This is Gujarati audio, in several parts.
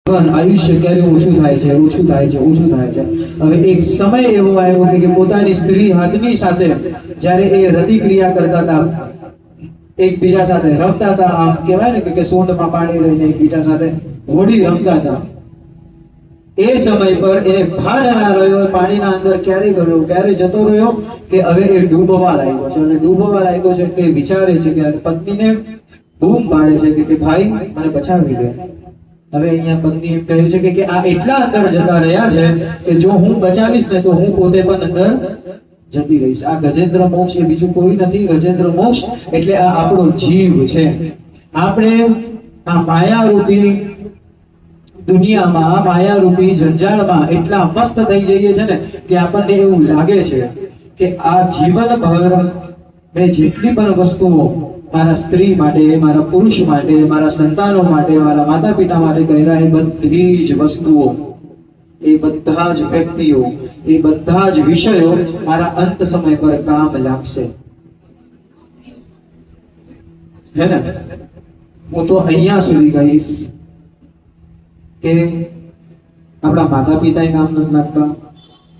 આયુષ્ય ક્યારે ઓછું થાય છે ઓછું થાય છે ઓછું થાય છે। હવે એક સમય એવો આવ્યો કે પોતાની સ્ત્રી હાથની સાથે જ્યારે એ રતિ ક્રિયા કરતા હતા, એકબીજા સાથે રમતા હતા, આમ કહેવાય ને કે સોંડમાં પાણી લઈને એકબીજા સાથે હોડી રમતા હતા, એ સમય પર એને ભાન ના રહ્યો, પાણીના અંદર ક્યારે ગયો ક્યારે જતો રહ્યો કે હવે એ ડૂબવા લાગ્યો છે, અને ડૂબવા લાગ્યો છે એટલે વિચારે છે કે પત્નીને બૂમ પાડે છે કે ભાઈ મને બચાવી દે। હવે અહીંયા પત્ની એમ કહે છે કે આ એટલા અંદર જતા રહ્યા છે કે જો હું બચાવીશ ને તો હું પોતે પણ અંદર જતી રહીશ। આ ગજેન્દ્ર મોક્ષ એ બીજું કોઈ નથી, ગજેન્દ્ર મોક્ષ એટલે આ આપણો જીવ છે। આપણે આ માયારૂપી દુનિયામાં, માયારૂપી જંજાળમાં એટલા મસ્ત થઈ જઈએ છે ને કે આપણને એવું લાગે છે કે આ જીવનભર મેં જેટલી પણ વસ્તુઓ મારા સ્ત્રી માટે, મારા પુરુષ માટે, મારા સંતાનો માટે, મારા માતા પિતા માટે કર્યા, એ બધી જ વસ્તુઓ, એ બધા જ વ્યક્તિઓ, એ બધા જ વિષયો મારા અંત સમય પર કામ લાગશે, હે ને? હું તો અહીંયા સુધી કહીશ કે આપણા માતા પિતા કામ નથી લાગતા,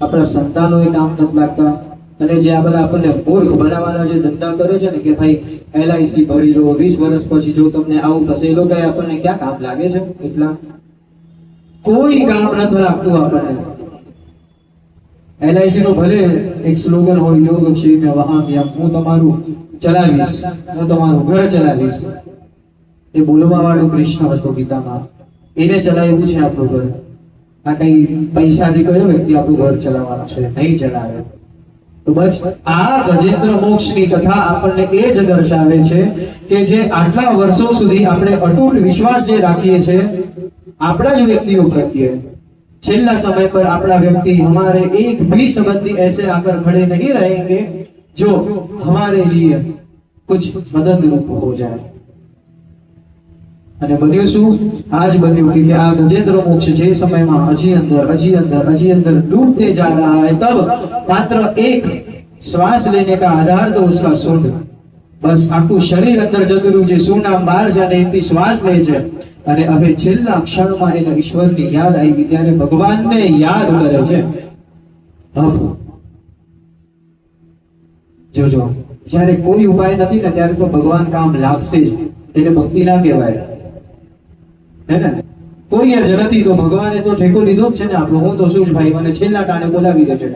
આપણા સંતાનો કામ નથી લાગતા, અને જે આ બધા આપણને મૂર્ખ બનાવવાના જે ધંધા કરે છે ને કે ભાઈ LIC ભરી લો, 20 વર્ષ પછી જો તમને આવું થશે, એ લોકો આપણને ક્યાં કામ લાગે છે? એટલા કોઈ કામ નથી લાગતું આપણને। LIC નો ભલે એક સ્લોગન હોય, યોગ ક્ષેમે વહામ્યહમ, હું તમારું ચલાવીશ, હું તમારું ઘર ચલાવીશ, એ બોલવા વાળો કૃષ્ણ હતો ગીતામાં, એને ચલાવ્યું છે આપણું ઘર। આ કઈ પૈસાથી કયો વ્યક્તિ આપણું ઘર ચલાવવાનો છે? નહીં ચલાવે। તો બસ આ ગજેન્દ્ર મોક્ષની કથા આપણને એ જ દર્શાવે છે કે જે આટલા વર્ષો સુધી આપણે અતૂટ વિશ્વાસ જે રાખીએ છીએ આપણા જ વ્યક્તિઓ પ્રત્યે, છેલ્લા સમય પર આપણા વ્યક્તિ हमारे एक भी संबंधी ऐसे आकर खड़े नहीं रहेंगे जो हमारे लिए कुछ मददरूप हो जाए। અને બન્યું શું? આજ બન્યું કે આ ગજેન્દ્ર મોક્ષ જે સમયમાં હજી अंदर डूबते जा रहा है, तब मात्र एक श्वास लेने का आधार तो उसका सूंड, बस આખું શરીર અંદર જતું રહ્યું છે, सूंड આમ બહાર જાય એથી શ્વાસ લે છે, અને હવે છેલ્લા ક્ષણમાં એને ઈશ્વરની યાદ આવી ત્યારે ભગવાનને યાદ કરે છે। જોજો, જ્યારે કોઈ ઉપાય નથી ને ત્યારે તો ભગવાન કામ લાગશે જ, એટલે ભક્તિ ના કહેવાય, હે ને? કોઈ જ નથી તો ભગવાને તો ઠેકો લીધો જ છે ને આપણો। હું તો શું ભાઈ, મને છેલ્લા ટાણે બોલાવી દેજો,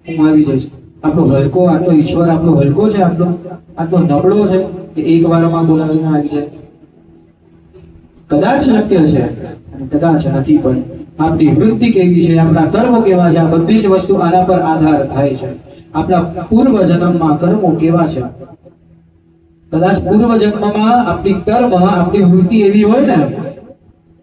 હું આવી જઈશ। આપણો હલકો, આટલો ઈશ્વર આપણો હલકો છે, આટલો નબળો છે કે એક વારમાં બોલાવીને આવી જાય? કદાચ શક્ય છે અને કદાચ નથી, પણ આપણી વૃત્તિ કેવી છે, આપણા કર્મો કેવા છે, આ બધી જ વસ્તુ આના પર આધાર થાય છે। આપણા પૂર્વ જન્મમાં કર્મો કેવા છે, કદાચ પૂર્વ જન્મમાં આપણી કર્મ, આપણી વૃત્તિ એવી હોય ને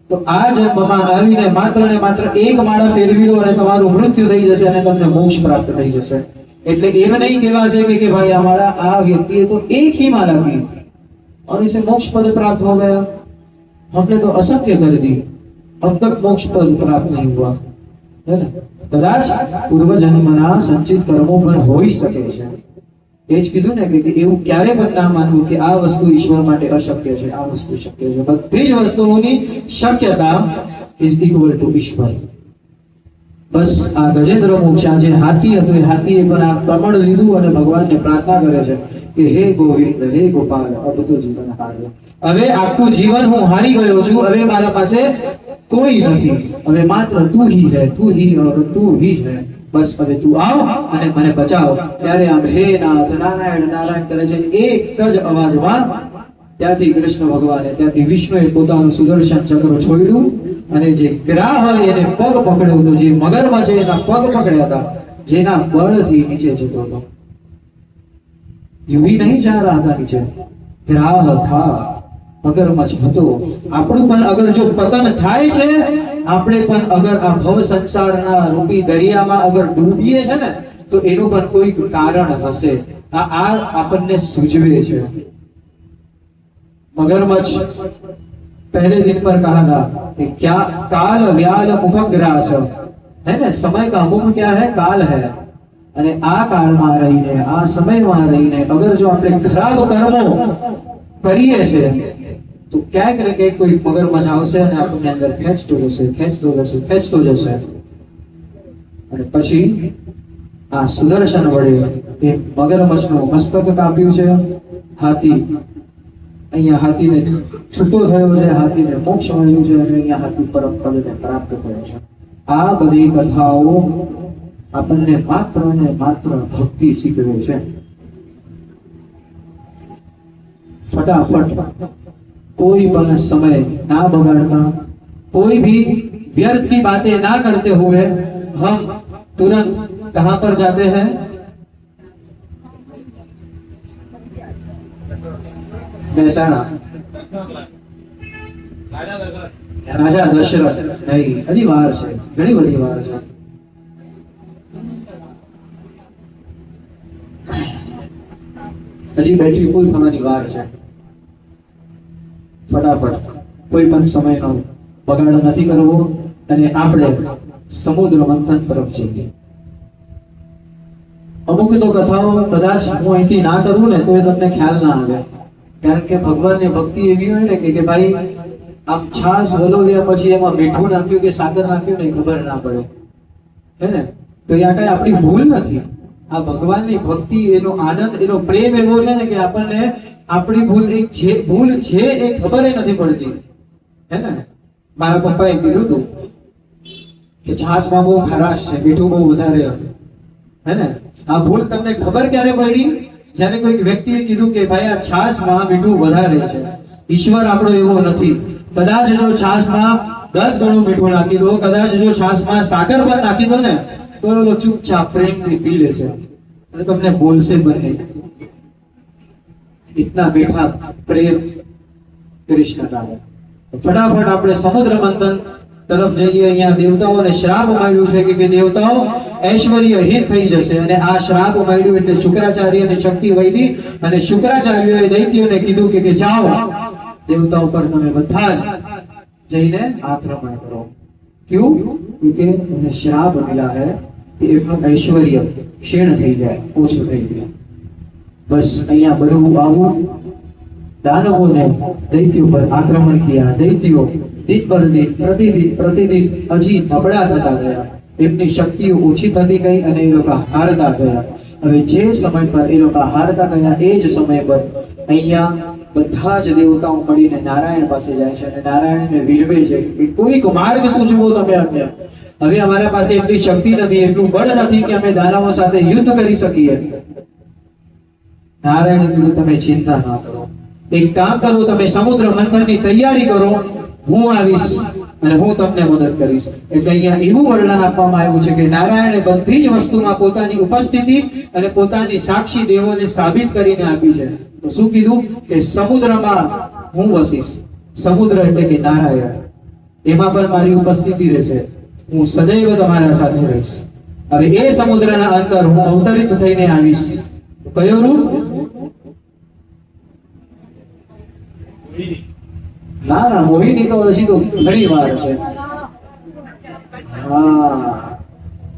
તો આ જન્મમાં આવીને માત્ર ને માત્ર એક માળા ફેરવી લો અને તમારું મૃત્યુ થઈ જશે અને તમને મોક્ષ પ્રાપ્ત થઈ જશે। એટલે એમ નહીં કહેવાશે કે ભાઈ हमारा આ વ્યક્તિએ તો एक ही माला की और इसे मोक्ष पद प्राप्त हो गया, हमने तो असंख्य कर दी, अब तक मोक्ष पद प्राप्त नहीं हुआ, है ना? कदाच पूर्व जन्मना संचित कर्मों पर होई શકે છે। એ જ કીધું ને કે એવું ક્યારે પણ ના માનવું કે આ વસ્તુ ઈશ્વર માટે અશક્ય છે, આ વસ્તુ શક્ય છે। બધી જ વસ્તુઓની શક્યતા ઇઝ ઇક્વલ ટુ ઈશ્વર। બસ આ ગજેન્દ્ર મોક્ષ, આ જે હાથી હતું એ હાથીએ પણ આ કમળ લીધું અને ભગવાનને પ્રાર્થના કરે છે કે હે ગોવિંદ, હે ગોપાલ, અબ તો જીવન હાર્યો, હવે આખું જીવન હું હારી ગયો છું, હવે મારા પાસે કોઈ નથી, હવે માત્ર તું ही है, તું ही और તું ही है, બસ હવે તું આવ અને મને બચાવ। ત્યારે આમ હે નાથ, નારાયણ નારાયણ કરે છે, એક જ અવાજમાં ત્યાંથી કૃષ્ણ ભગવાને, ત્યાંથી વિષ્ણુએ પોતાનું સુદર્શન ચક્ર છોડ્યું અને જે ગ્રાહ એને પગ પકડ્યો હતો, જે મગરમાં છે એના પગ પકડ્યા હતા, જેના બળથી નીચે જતો હતો, યુહી નહીં જા રહા હતા નીચે, ગ્રાહ થા, મગરમચ્છ હતો। આપણું પણ અગર જો પતન થાય છે, આપણે પણ અગર આ ભવ સંસારના રૂપી દરિયામાં અગર ડૂબીએ છે ને તો એનું પણ કોઈ કારણ હશે, આ આપણને સૂચવે છે। मगरमच्छ पहले दिन पर कहा था कि क्या काल व्याल मुखग्रास है ना, समय का मुख क्या है? काल है। અને આ કાળમાં રહીને, આ સમયમાં રહીને અગર જો આપણે ખરાબ કર્મો કરીએ છીએ તો ક્યાંક ને ક્યાંક કોઈ મગરમચ્છ આવશે અને આપણને અંદર ખેંચતો જશે અને પછી આ સુદર્શન વડે એ મગરમચ્છનું મસ્તક કાપ્યું છે. હાથી અહીંયા હાથીને છૂટો થયો છે, હાથીને મોક્ષ મળ્યું છે અને અહીંયા હાથી પરમ પદને પ્રાપ્ત થયો છે. આ બધી કથાઓ આપણને માત્ર ને માત્ર ભક્તિ શીખવે છે. फटाफट कोई पण समय ना बगाड़ता, कोई भी व्यर्थ की बातें ना करते हुए हम तुरंत कहां पर जाते हैं? महसाणा राजा दशरथ नहीं हजी वार है, घणी बड़ी वार है. हजी बैटरी फूल थवानी वार है. फटाफट कोई पण समय नो बगाड़ नहीं करवो અને આપણે સમુદ્ર મંથન તરફ જઈએ. અમુક તો કથાઓ કદાચ હું અહીંથી ના કરું ને તો તમને ખ્યાલ ના આવે, કારણ કે ભગવાનની ભક્તિ એવી હોય ને કે ભાઈ આમ છાસ વલોવ્યા પછી એમાં મીઠું નાખ્યું કે સાકર નાખ્યું ને ખબર ના પડે, હે ને? તો આ કઈ આપણી ભૂલ નથી. આ ભગવાનની ભક્તિ, એનો આનંદ, એનો પ્રેમ એવો છે ને કે આપણને આપણી ભૂલ છે એ ખબર નથી પડતી, હે ને? મારા પપ્પાએ કીધું હતું કે છાસમાં બહુ ખરાશ છે, મીઠું બહુ વધારે હતું, હે ને? આ ભૂલ તમને ખબર ક્યારે પડી? જ્યારે કોઈક વ્યક્તિએ કીધું કે ભાઈ આ છાસમાં મીઠું વધારે છે. ઈશ્વર આપણો એવો નથી. કદાચ જો છાસમાં 10 ગણું મીઠું નાખી દો, કદાચ જો છાસમાં સાકર પણ નાખી દો ને તો ચૂપચાપ પ્રેમથી પી લેશે અને તમને બોલશે પણ નહીં. इतना मीठा प्रेम कृष्ण का है. फटाफट આપણે સમુદ્ર મંથન તરફ જઈએ. અહીંયા દેવતાઓને શ્રાપ મળ્યું છે કે દેવતાઓ ઐશ્વર્યહીન થઈ જશે અને આ શ્રાપ મળ્યું એટલે શુક્રાચાર્ય અને શક્તિ વૈદી અને શુક્રાચાર્યોએ દૈત્યોને કીધું કે જાઓ દેવતાઓ પર તમે બધા જઈને આક્રમણ કરો. क्यों? क्योंकि उन्हें श्राप मिला है कि એમનું ઐશ્વર્ય ક્ષીણ થઈ જાય, ઓછું થઈ જાય. बस अहिया बड़ू बाबू दानवों ने दैत्यों पर आक्रमण किया. दैत्यों दिन पर दिन प्रतिदिन हजी नबड़ा थता गया, एमनी शक्तिओ ओછી थती गई અને એ લોકો હારતા ગયા. હવે જે સમય પર એ લોકો હારતા ગયા એ જ સમય પર અહીંયા બધા જ દેવતાઓ મળીને નારાયણ પાસે જાય છે અને નારાયણને વિનવે છે કે કોઈક માર્ગ સૂચવો તમે અમને. હવે અમારા પાસે એટલી શક્તિ નથી, એટલું બળ નથી કે અમે દાનવો સાથે યુદ્ધ કરી શકીએ. નારાયણ કીધું તમે ચિંતા ના કરો, એક કામ કરો, તમે સમુદ્ર મંથનની તૈયારી કરો, હું આવીશ અને હું તમને મદદ કરીશ. એટલે અહીંયા એવું વર્ણન આપવામાં આવ્યું છે કે નારાયણે બધી જ વસ્તુમાં પોતાની ઉપસ્થિતિ અને પોતાની સાક્ષી દેવોને સાબિત કરીને આપી છે. તો શું કીધું કે સમુદ્રમાં હું વસીશ. સમુદ્ર એટલે કે નારાયણ, એમાં પણ મારી ઉપસ્થિતિ રહેશે, હું સદૈવ તમારા સાથે રહીશ. હવે એ સમુદ્રના અંદર હું અવતરિત થઈને આવીશ. કયો રૂપ? ના ના, મોહિની તો હજી તો ઘણી વાર છે. હા,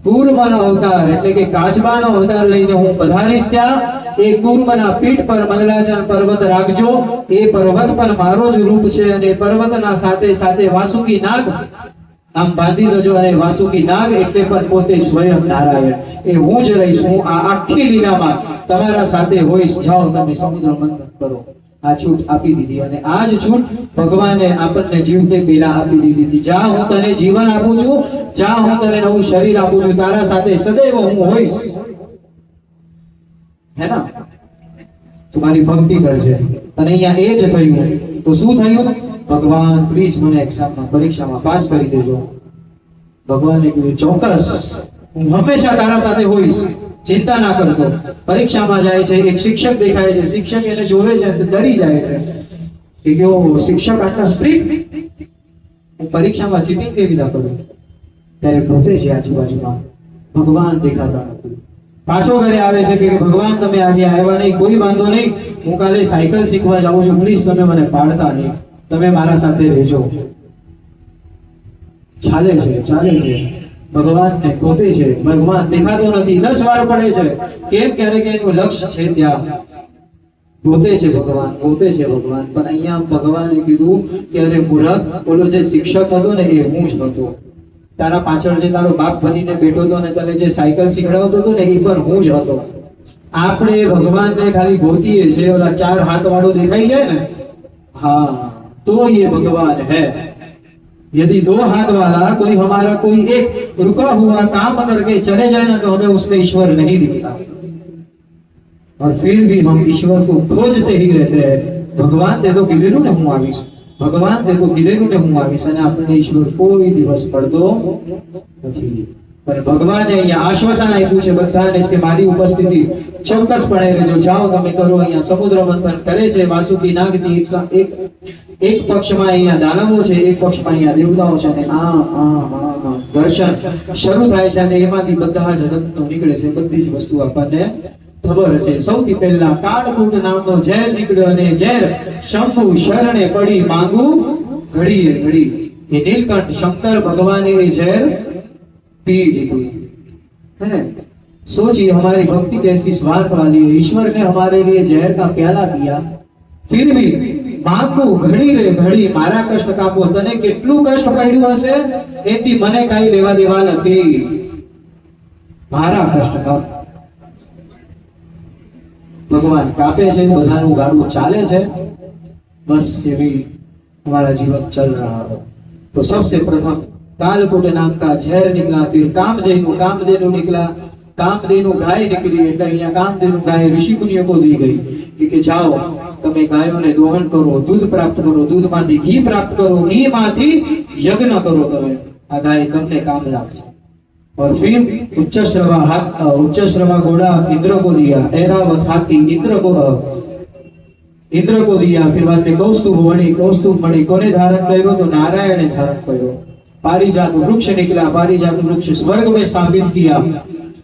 કૂર્મનો અવતાર એટલે કે કાચબાનો અવતાર લઈને હું પધારીશ. ત્યાં એ કૂર્મના પીઠ પર મંદલાચલ પર્વત રાખજો. એ પર્વત પર મારો જ રૂપ છે અને પર્વતના સાથે સાથે વાસુકી નાગ આમ બાંધી લેજો. અને વાસુકી નાગ એટલે પણ પોતે સ્વયં નારાયણ, એ હું જ રહીશ. હું આ આખી લીલામાં તમારા સાથે હોઈશ. જાઓ તમે સમુદ્ર મંથન કરો. આ છૂટ આપી દીધી અને આ જ છૂટ ભગવાને આપણને જીવતે પહેલા આપી દીધી. જા હું તને જીવન આપું છું, જા હું તને નવું શરીર આપું છું, તારા સાથે સદૈવ હું હોઈશ, હે ના? તમારી ભક્તિ કરજે. અને અહીંયા એ જ થયું. તો શું થયું? ભગવાન પ્લીઝ મને એક્ઝામમાં પરીક્ષામાં પાસ કરી દેજો. ભગવાને કીધું ચોક્કસ, હું હંમેશા તારા સાથે હોઈશ, ચિંતા ના કરતો. પરીક્ષામાં જાય છે, એક શિક્ષક દેખાય છે. શિક્ષક એને જોવે છે તો ડરી જાય છે કે કેવો શિક્ષક આટલા સ્ટ્રિક્ટ, હું પરીક્ષામાં ચીટિંગ કેવી રીતે કરું? ત્યારે ગોતે છે આજુબાજુમાં, ભગવાન દેખાતા નથી. પાછો ઘરે આવે છે કે ભગવાન તમે આજે આવ્યા નહીં, કોઈ વાંધો નહીં, હું કાલે સાયકલ શીખવા જાઉં છું, પ્લીઝ તમે મને પાડતા નહીં, તમે મારા સાથે રહેજો. ચાલે છે ભગવાનને ગોતે છે, ભગવાન દેખાતો નથી. 10 વાર પડે છે. કેમ? ક્યારેક એનું લક્ષ્ય છે ત્યાં. ગોતે છે ભગવાન, ગોતે છે ભગવાન, પણ અહીંયા ભગવાને કીધું કે અરે મૂર્ખ, ઓલો જે શિક્ષક હતો ને એ હું જ હતો. તારા પાછળ જે તારો બાપ બનીને બેઠો હતો ને તને જે સાયકલ શીખડાવતો હતો ને એ પણ હું જ હતો. આપણે ભગવાનને ખાલી ગોતીએ છે, ઓલા 4 હાથ વાળો દેખાય છે ને, हाँ तो ये भगवान है. यदि 2 हाथ वाला कोई हमारा कोई एक रुका हुआ काम करके चले जाए ना तो हमें उसमें ईश्वर नहीं दिखता, और फिर भी हम ईश्वर को खोजते ही रहते हैं. भगवान તે તો કીધેલું ને હું આવીશ, ભગવાન તે તો કીધેલું ને હું આવીશ, અને આપણને ઈશ્વર કોઈ દિવસ પડતો નથી. પણ ભગવાને અહીંયા આશ્વાસન આપ્યું છે બધાને કે મારી ઉપસ્થિતિ ચોક્કસપણે રહેજો. જાઓ તમે કરો. અહીંયા સમુદ્ર મંથન કરે છે વાસુકી નાગની એક પક્ષમાં અહીંયા દાનવો છે, એક પક્ષમાં અહીંયા દેવતાઓ છે, અને આ દર્શન શરૂ થાય છે અને એમાંથી બધા જ રત્નો નીકળે છે. બધી જ વસ્તુ આપણને ખબર છે. સૌથી પહેલા કાળકૂટ નામનો ઝેર નીકળ્યો, અને ઝેર શંભુ શરણે પડી માંગુ ઘડીએ ઘડી. એ નીલકંઠ શંકર ભગવાને એ ઝેર पी ली है ना. सोचिए हमारी भक्ति कैसी स्वार्थ वाली है. ईश्वर ने हमारे लिए जहर का प्याला पिया, फिर भी मांगू घड़ी रे घड़ी मारा कष्ट कापो. तने કેટલું કષ્ટ પડ્યું હશે એથી મને કાઈ લેવા દેવા નથી. મારા કષ્ટ કાપ. ભગવાન કાપે છે, બધાનું ગાડું ચાલે છે, બસ એવી हमारा जीवन चल रहा है. तो सबसे प्रथम कालकूट नाम का जहर निकला, फिर कामधेनु निकला, कामधेनु गाय निकली. એટલે અહીંયા કામધેनु ગાય ઋષિ મુનિઓ को दी गई કે જાઓ તમે ગાયોને દોહન કરો, દૂધ પ્રાપ્ત કરો, દૂધમાંથી ઘી પ્રાપ્ત કરો, ઘીમાંથી યજ્ઞ કરો. તમે આ ગાય તમને કામ લાગશે. और फिर उच्च श्रवा घोड़ा इंद्र को दिया, ऐरावत हाथी इंद्र को दिया. फिर बाद में कौस्तुभ मणि कोने धारण કર્યો तो नारायण ने धारण કર્યો. पारिजात वृक्ष निकला, पारिजात वृक्ष स्वर्ग में स्थापित किया.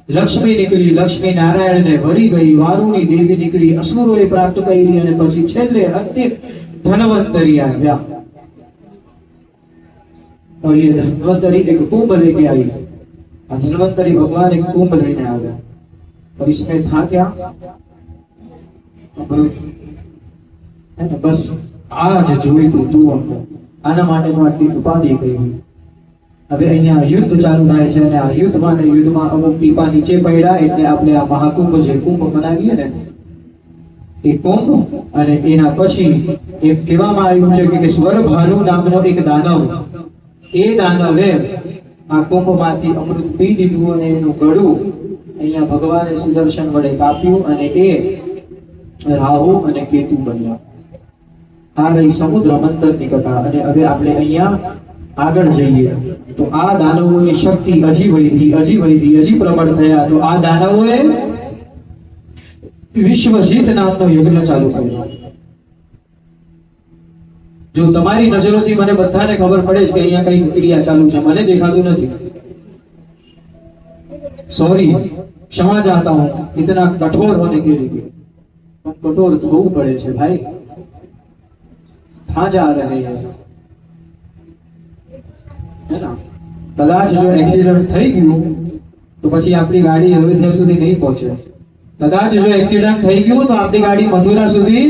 लक्ष्मी निकली, लक्ष्मी नारायण ने भरी गई. वारुणी देवी निकली, असुरोए प्राप्त કરી, અને પછી છેલ્લે અંતિમ धनवंतरी આવ્યા. और ये धनवंतरी एक कुंभ लेके आई. धनवंतरी भगवान एक कुंभ लेने आ गया, और इसमें था क्या? अमृत है ना. बस आज જોઈતું તું અમને, આના માટે તો આટલી ઉપાધિ કરી. હવે અહીંયા યુદ્ધ ચાલુ થાય છે, અને આ યુદ્ધમાં અમુક ટીપા નીચે પડ્યા, એટલે આપણે આ મહાકુંભ જે કુંભ બનાવીએ ને એ કુંભ. અને એના પછી એક કહેવામાં આવ્યું છે કે સ્વરભાનુ નામનો એક દાનવ, એ દાનવે આ કુંભમાંથી અમૃત પી લીધું, અને એનું ગળું અહીંયા ભગવાને સુદર્શન વડે કાપ્યું, અને એ રાહુ અને કેતુ બન્યા. આ રહી સમુદ્ર મંથનની કથા. અને હવે આપણે અહીંયા આગળ જઈએ તો આ દાનવોની શક્તિ હજી પ્રબળ થયા. તો આ દાનવોએ વિશ્વજીત નામનો યજ્ઞ ચાલુ કર્યો. જો તમારી નજરોથી મને બધાને ખબર પડે છે કે અહીંયા કઈ ક્રિયા ચાલુ છે, મને દેખાતું નથી. सॉरी, क्षमा चाहता हूं इतना कठोर होने के लिए. कठोर होવું પડે છે ભાઈ. कहाँ जा रहे हैं है ना. કદાચ જો એક્સિડન્ટ થઈ ગયું તો પછી આપણી ગાડી હવે ત્યાં સુધી નહીં પહોંચે. કદાચ જો એક્સિડન્ટ થઈ ગયું તો આપણી ગાડી મથુરા સુધી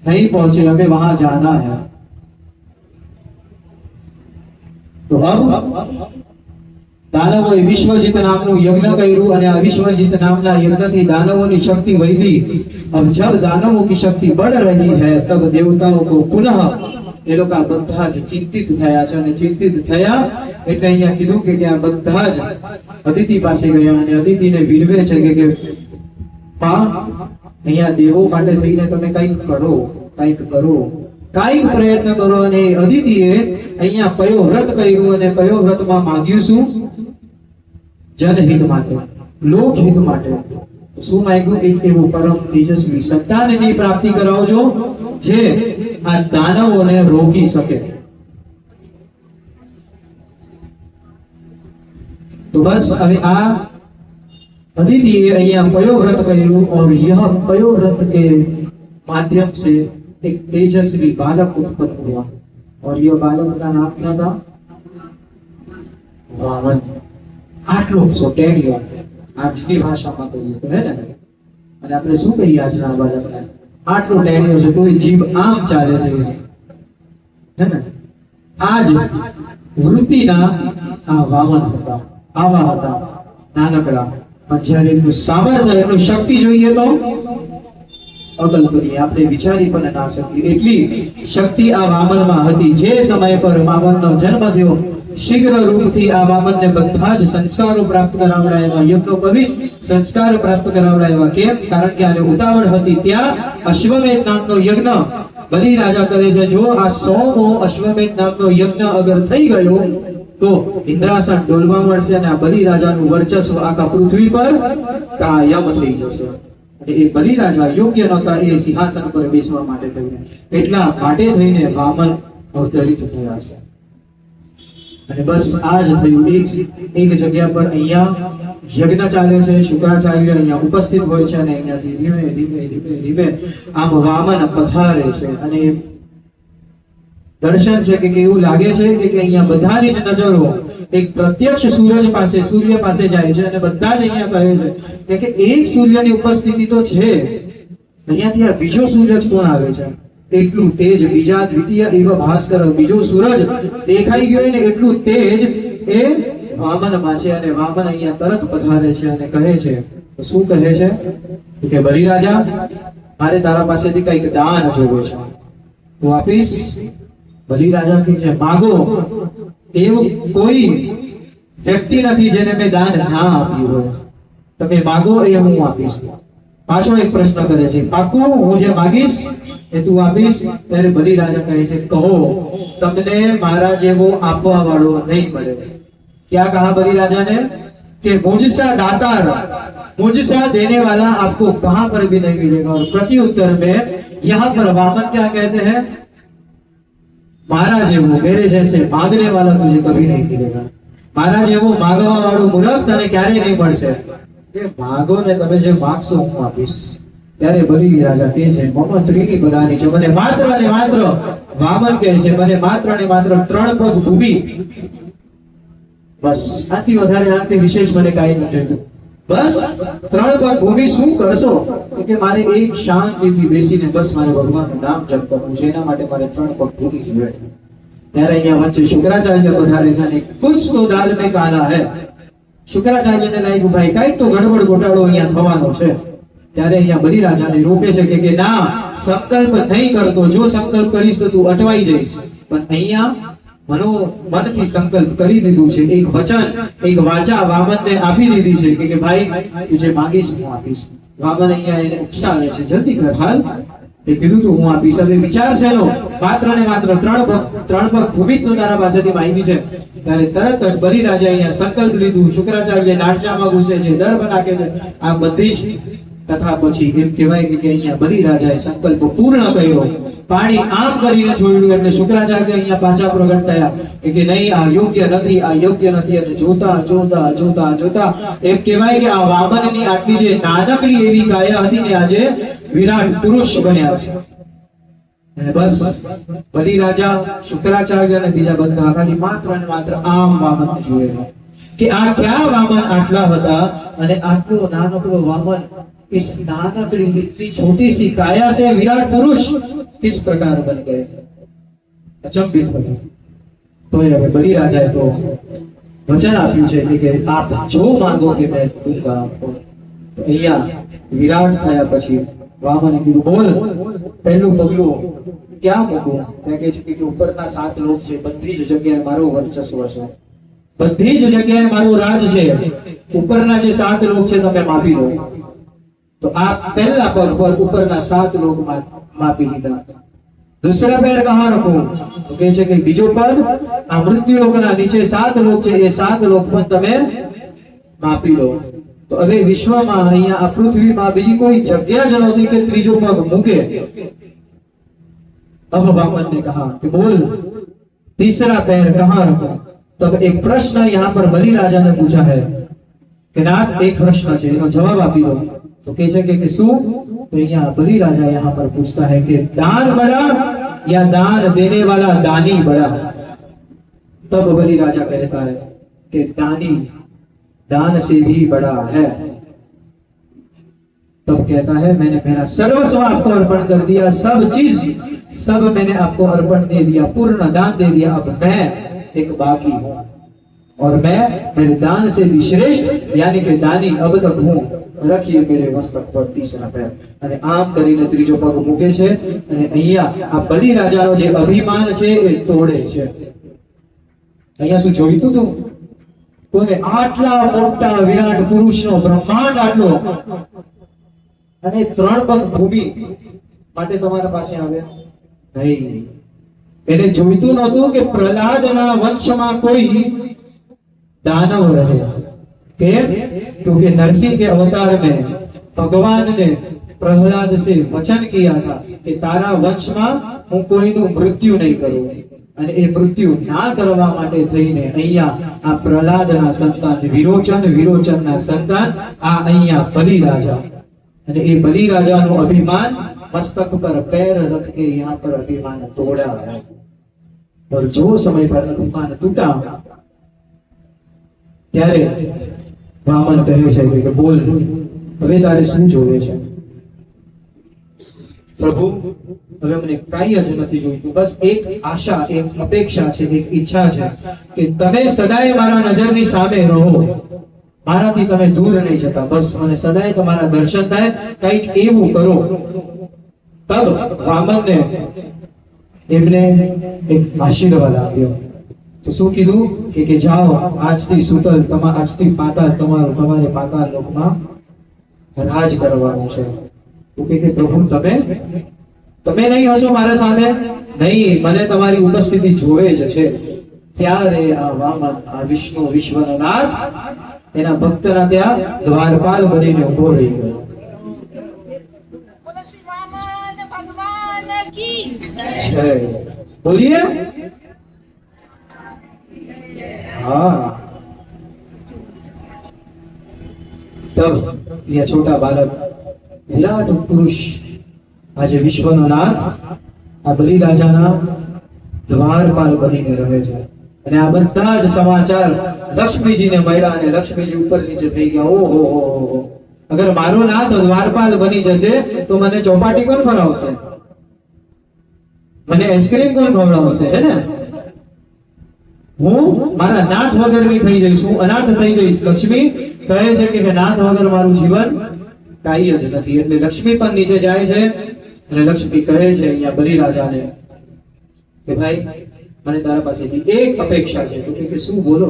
नहीं पहुंचे. हमें वहां जाना है. तो अब દાનવોએ વિશ્વજીત નામનું યજ્ઞ કર્યું, અને આ વિશ્વજીત નામના યજ્ઞથી દાનવોની શક્તિ વધી. अब जब दानवों की शक्ति बढ़ रही है तब देवताओं को पुनः એ લોકો બધા જ ચિંતિત થયા છે. અને ચિંતિત થયા એટલે અહીંયા કીધું કે આ બધા જ અદિતિ પાસે ગયા, અને અદિતિને વિનવે છે કે પા અહીંયા દેવો માટે થઈને તમે કંઈક કરો, કાંઈક પ્રયત્ન કરો. અને અદિતિએ અહીંયા કયો વ્રત કર્યું, અને કયો વ્રતમાં માંગ્યું શું? જનહિત માટે, લોકહિત માટે. શું માંગ્યું? એક એવું પરમ તેજસ્વી સંતાનની પ્રાપ્તિ કરાવજો જે આ દાનવોને રોકી શકે. तो बस હવે આ अदितिए અહીંયા पयोव्रत કર્યું, और यह पयोव्रत के माध्यम से एक तेजस्वी बालक उत्पन्न हुआ. और यह बालक का नाम क्या था? वामन. આટલો સોટેડિયો આજની ભાષામાં કહીએ તો હે ને. અને આપણે શું કહીએ આજના બાળકને? આટલું ટેણ્યું છે તોય જીભ આમ ચાલે છે, હે ને? આ જ વૃત્તિના આ વામન હતા, આવા હતા નાનકડા. પણ જ્યારે એમનું સામર્થ્ય, એમનું શક્તિ જોઈએ તો અકલ્પનીય, આપણે વિચારી પણ ના શકીએ એટલી શક્તિ આ વામનમાં હતી. જે સમય પર વામનનો જન્મ થયો, શીઘ્ર રૂપથી આ વામનને બધા જ સંસ્કારો પ્રાપ્ત કરાવડાવ્યા, યજ્ઞોપવિત સંસ્કાર પ્રાપ્ત કરાવડાવ્યા. કેમ? કારણ કે આને ઉતાવળ હતી. ત્યાં અશ્વમેધ નામનો યજ્ઞ બલિ રાજા કરે છે. જો આ 100મો અશ્વમેધ નામનો યજ્ઞ અગર થઈ ગયો તો ઇન્દ્રાસન ડોલવા મળશે અને આ બલિ રાજાનું વર્ચસ્વ આખા પૃથ્વી પર કાયમ થઈ જશે. અને એ બલિ રાજા યોગ્ય નહોતા એ સિંહાસન પર બેસવા માટે થઈને, એટલા માટે થઈને વામન અવતરિત થયા છે. અને બસ આ જ થયું. એક જગ્યા પર અહીંયા યજ્ઞ ચાલે છે, શુક્રાચાર્ય અહીંયા ઉપસ્થિત હોય છે અને અહીંયાથી ધીમે ધીમે ધીમે ધીમે આમ વામન પધારે છે. અને દર્શન છે કે એવું લાગે છે કે અહીંયા બધાની જ નજરો એક પ્રત્યક્ષ સૂરજ પાસે, સૂર્ય પાસે જાય છે અને બધા જ અહીંયા કહે છે કે એક સૂર્યની ઉપસ્થિતિ તો છે, અહીંયાથી આ બીજો સૂરજ કોણ આવે છે? એટલું તેજ, બીજા દ્વિતીય એવ ભાસ્કર, બીજો સૂરજ દેખાઈ ગયો ને એટલું તેજ એ વામનમાં છે. અને વામન અહીંયા તરત પધારે છે અને કહે છે, તો શું કહે છે કે બલિ રાજા, મારે તારા પાસેથી કંઈક દાન જોવે છે, હું આપીશ? બલિ રાજા કહે છે, માગો. એવું કોઈ વ્યક્તિ નથી જેને મેં દાન ના આપ્યું હોય, તમે માગો એ હું આપીશ. પાછો એક પ્રશ્ન કરે છે, પાકું હું જે માગીશ એ તું આપીશ? ત્યારે બલિ રાજા કહે છે, કહો, તમને મારા જેવો આપવા વાળો નહીં મળે. क्या कहा बलि राजा ने कि मुझसा दातार, मुझसा देने वाला आपको कहां पर भी नहीं मिलेगा. और प्रति उत्तर में यहां पर वामन क्या कहते हैं? मारा जेवो, मेरे जैसे मांगने वाला तुझे कभी नहीं मिलेगा. मारा जेवो मांगवा वाળો મૂર્ખ તને ક્યારેય નહીં મળશે. જે માગો ને તમે જે માગશો હું આપીશ. ત્યારે બલિ રાજા કહે છે, મમ ત્રીની બધાની છે, મને માત્ર ને માત્ર, વામન કહે છે, મને માત્ર ને માત્ર 3 પગ ભૂમિ, બસ આથી વધારે આથી વિશેષ મને કાંઈ ન જોઈતું. બસ 3 પગ ભૂમિ શું કરશો? કે મારે એક શાંતિથી બેસીને બસ મારે ભગવાનનું નામ જપ કરવું છે, એના માટે મારે 3 પગ ભૂમિ જોઈએ. ત્યારે અહીંયા વચ્ચે શુક્રાચાર્ય પધારે છે અને કુછ તો દાલ મેં કાલા હે. શુક્રાચાર્યને લાગ્યું ભાઈ કાંઈક તો ગડબડ ગોટાળો અહીંયા થવાનો છે. ત્યારે અહીંયા બલિ રાજાને રોકે છે કે ના, સંકલ્પ નહીં કરતો, જો સંકલ્પ કરીશ તો તું અટવાઈ જઈશ. પણ અહીંયા મનથી સંકલ્પ કરી દીધું છે, એક વચન, એક વાચા વામનને આપી દીધી છે કે ભાઈ તું જે માંગીશ હું આપીશ. વામન અહીંયા એને ઉકસાવે છે, જલ્દી કર, હાલ, એ કીધું તું હું આપીશ. હવે વિચાર છે એનો, માત્ર ને માત્ર 3 પગ ભૂમિ તો તારા પાસેથી માંગી છે. ત્યારે તરત જ બલિ રાજા અહીંયા સંકલ્પ લીધું. શુક્રાચાર્ય નાળચામાં ઘૂસે છે, દર્ભ નાખે છે. આ બધી જ કથા પછી એમ કહેવાય કે અહીંયા બલિ રાજાએ સંકલ્પ પૂર્ણ કર્યો. પાણી આમ કરીને છોડ્યું એટલે શુક્રાચાર્ય અહીંયા પાછા પ્રગટ થયા કે નહીં, આ યોગ્ય નથી, આ યોગ્ય નથી. અને જોતા જોતા જોતા જોતા એમ કહેવાય કે આ વામનની આટલી જે નાનકડી એવી કાયા હતી ને આજે વિરાટ પુરુષ બન્યા છે. અને બસ બલિ રાજા, શુક્રાચાર્ય અને બીજા બધા ખાલી માત્ર ને માત્ર આમ વામન જોયે કે આ ક્યાં વામન આટલા હતા અને આટલો નાનકડો વામન, इस नानकड़ी इतनी छोटी सी काया से विराट पुरुष किस प्रकार बन गए? अचंभित बने. तो ये बलि राजा तो वचन आप्યું છે કે આપ જો માંગોગે મેં दूंगा आपको. તો અહીંયા વિરાટ થયા પછી વામને કીધું, બોલ પહેલું પગલું ક્યાં મૂકું? ત્યાં કહે છે કે ઉપરના 7 લોક છે, બધી જ જગ્યાએ મારો વર્ચસ્વ છે, બધી જ જગ્યાએ મારો રાજ છે. ઉપરના જે 7 લોક છે તમે માપી લો. तो आप पहला पग पर ऊपरना 7 लोग मापी लीधा. दूसरा पैर कहां रखो? तो कहे छे के बीजो पग आ मृत्यु लोकना नीचे 7 लोग छे, ए 7 लोग पर તમે માપી લો. તો હવે વિશ્વમાં અહીંયા આ પૃથ્વીમાં બીજી કોઈ જગ્યા જ નહોતી કે ત્રીજો પગ મૂકે. अब वामन ने कहा कि बोल तीसरा पैर कहां रखो? तब एक प्रश्न यहाँ पर बलि राजा ने पूछा है कि नाथ एक प्रश्न है, एनो जवाब આપી दो. तो कह सके कि શું? तो यहाँ बलि राजा यहाँ पर पूछता है कि दान बड़ा या दान देने वाला दानी बड़ा? तब बलि राजा कहता है कि दानी दान से भी बड़ा है. तब कहता है मैंने मेरा सर्वस्व आपको अर्पण कर दिया, सब चीज सब मैंने आपको अर्पण दे दिया, पूर्ण दान दे दिया, अब मैं एक बाकी हूं और मैं मेरे दान से भी श्रेष्ठ यानी कि दानी अब तक हूं, रखिए मेरे મસ્તક પર तीसरा पैर। અને આમ કરીને ત્રીજો પગ મૂકે છે અને અહીંયા આ બલિરાજાનો જે અભિમાન છે એ તોડે છે। અહીંયા શું જોઈતું તું કોને? આટલા મોટા વિરાટ પુરુષનો બ્રહ્માંડ આટલો અને 3 પગ ભૂમિ માટે તમારા પાસે આવે નહીં। એને જોઈતું નહોતું કે પ્રહલાદના વંશમાં કોઈ दानव रहे। केम? क्योंकि नरसिंह के अवतार में भगवान ने प्रहलाद से वचन किया था कि तारा वंश में हूँ कोईનું मृत्यु नहीं करूं અને એ મૃત્યુ ના કરવા માટે થઈને અહીંયા આ પ્રહલાદના સંતાન વિરોચનના સંતાન આ અહીંયા બલિરાજા અને એ બલિરાજાનું અભિમાન मस्तक पर पैर रख के यहाँ पर अभिमान तोड़ा है और जो समय पर अभिमान टूटा ત્યારે વામન કહે છે કે બોલ હવે તારે શું જોવે છે? પ્રભુ હવે મને કાંઈ જ નથી જોઈતું, બસ એક આશા, એક અપેક્ષા છે, એક ઈચ્છા છે કે તમે સદાય મારા નજરની સામે રહો, મારાથી તમે દૂર નહીં જતા, બસ મને સદાય તમારા દર્શન થાય, કંઈક એવું કરો। તબ વામનને એમને એક આશીર્વાદ આપ્યો। તો શું કીધું કે જાઓ આજથી સુતલ આજથી પાતાળ તમારે પાતાળ લોકમાં રાજ કરવાનું છે। તો કે પ્રભુ તમે નહીં હશો મારા સામે? નહીં, મને તમારી ઉપસ્થિતિ જોવે જ છે। ત્યારે આ વામન આ વિષ્ણુ વિશ્વનો નાથ એના ભક્તના ત્યાં દ્વારપાલ બનીને ઉભો રહી ગયો। બોલીએ हाँ। तब यह छोटा बालक विराट पुरुष आज विश्वનો નાથ આ બલિરાજાના દ્વારપાલ બનીને રહે છે અને આ બધા જ સમાચાર લક્ષ્મીજીને મળ્યા અને લક્ષ્મીજી ઉપર નીચે થઈ ગયા। ઓહો, અગર મારો નાથ દ્વારપાલ બની જશે તો મને ચોપાટી કોણ ફરાવશે? મને આઈસ્ક્રીમ કોણ ખવડાવશે? હે ને? હું મારા નાથ વગરની થઈ જઈશ, હું અનાથ થઈ જઈશ। લક્ષ્મી કહે છે કે નાથ વગર મારું જીવન કાંઈ જ નથી। એટલે લક્ષ્મી પણ નીચે જાય છે અને લક્ષ્મી કહે છે અહીંયા બલિરાજાને કે ભાઈ મને તારા પાસેથી એક અપેક્ષા છે। તો કે શું? બોલો।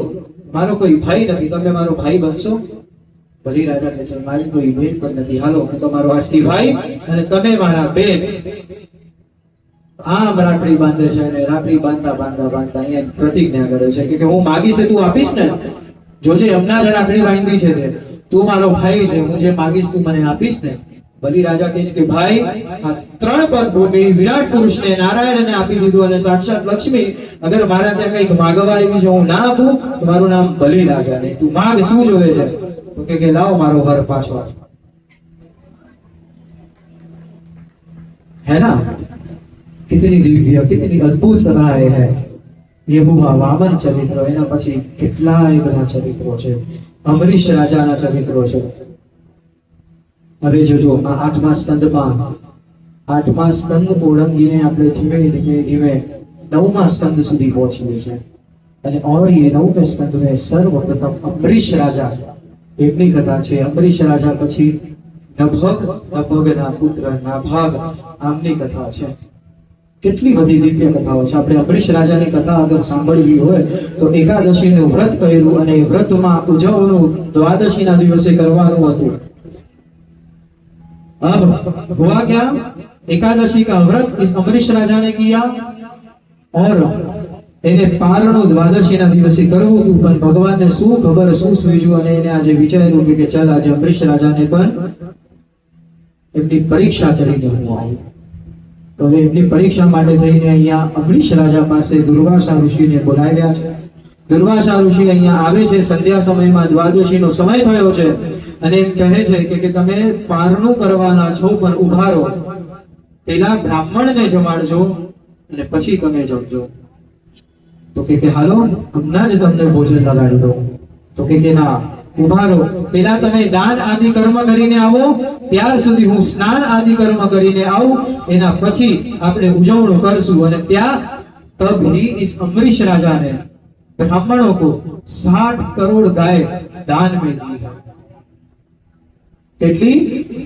મારો કોઈ ભાઈ નથી, તમે મારો ભાઈ બનશો? બલિરાજા કહે છે મારી કોઈ બેન પણ નથી, હાલો હું તમારો આજથી ભાઈ અને તમે મારા બેન। આમ રાખડી બાંધે છે અને રાખડી બાંધતા અહીંયા પ્રતિજ્ઞા કરે છે કે હું માગીશ તું આપીશ ને? જોજે હમણાં જ રાખડી બાંધી છે તે, તું મારો ભાઈ છે, હું જે માગીશ તું મને આપીશ ને? બલિરાજા કહે છે કે ભાઈ આ 3 પગ ભૂમિ વિરાટ પુરુષને નારાયણને આપી દીધું અને સાક્ષાત લક્ષ્મી અગર મારા ત્યાં કંઈક માગવા આવી છે હું ના આપું તો મારું નામ બલિરાજા નહીં। તું માગ, શું જોવે છે? તો કે લાવો મારો વર પાછો। है ना? कितनी दिव्य कितनी अद्भुत कथाएं है ये हुआ वामन चरित्र। એના પછી કેટલાય બધા ચરિત્રો છે, અમરીશ રાજાના ચરિત્રો છે। હવે જોજો આ 8મા સ્કંદ ઓળંગીને આપણે ધીમે 9મા સ્કંદ સુધી પહોંચીએ છીએ અને और ये 9વેं સ્કંદ में सर्वप्रथम અમરીશ રાજા એમની કથા છે। અમરીશ રાજા પછી નભગના પુત્ર નાભાગ આમની કથા છે। કેટલી બધી દિવ્ય કથાઓ છે। આપણે અમરીશ રાજાની કથા અગર સાંભળવી હોય તો એકાદશીનું વ્રત કર્યું અને એ વ્રતમાં ઉજવવાનું દ્વાદશીના દિવસે કરવાનું હતું। अब हुआ क्या? एकादशी का व्रत इस अमरीश राजा ने किया और એને પારણું દ્વાદશીના દિવસે કરવું હતું પણ ભગવાનને શું ખબર શું સૂઝ્યું અને એને આજે વિચાર્યું કે ચાલ આજે અમરીશ રાજાને પણ એમની પરીક્ષા કરીને હું આવું। તો એમની પરીક્ષા માટે થઈને અહીંયા અમરીશ રાજા પાસે દુર્વાસા ઋષિને બોલાવ્યા છે। દુર્વાસા ઋષિ અહીંયા આવે છે, સંધ્યા સમયમાં દ્વાદશીનો સમય થયો છે અને એમ કહે છે કે તમે પારણું કરવાના છો પણ ઉભા રહો, પેલા બ્રાહ્મણને જમાડજો અને પછી તમે જમજો। તો કે હાલો હમણાં જ તમને ભોજન લગાડી દો। તો કે ના, ઉભા રહો, પેલા તમે દાન આદિ કર્મ કરીને આવો, ત્યાર સુધી હું સ્નાન આદि કર્મ કરીને આવું, એના પછી આપણે ઉજવણું કરશું। અને ત્યાં तब ही इस अम्बरीश राजा ने ब्राह्मणों को 60 करोड़ गाय दान में दी है। કેટલી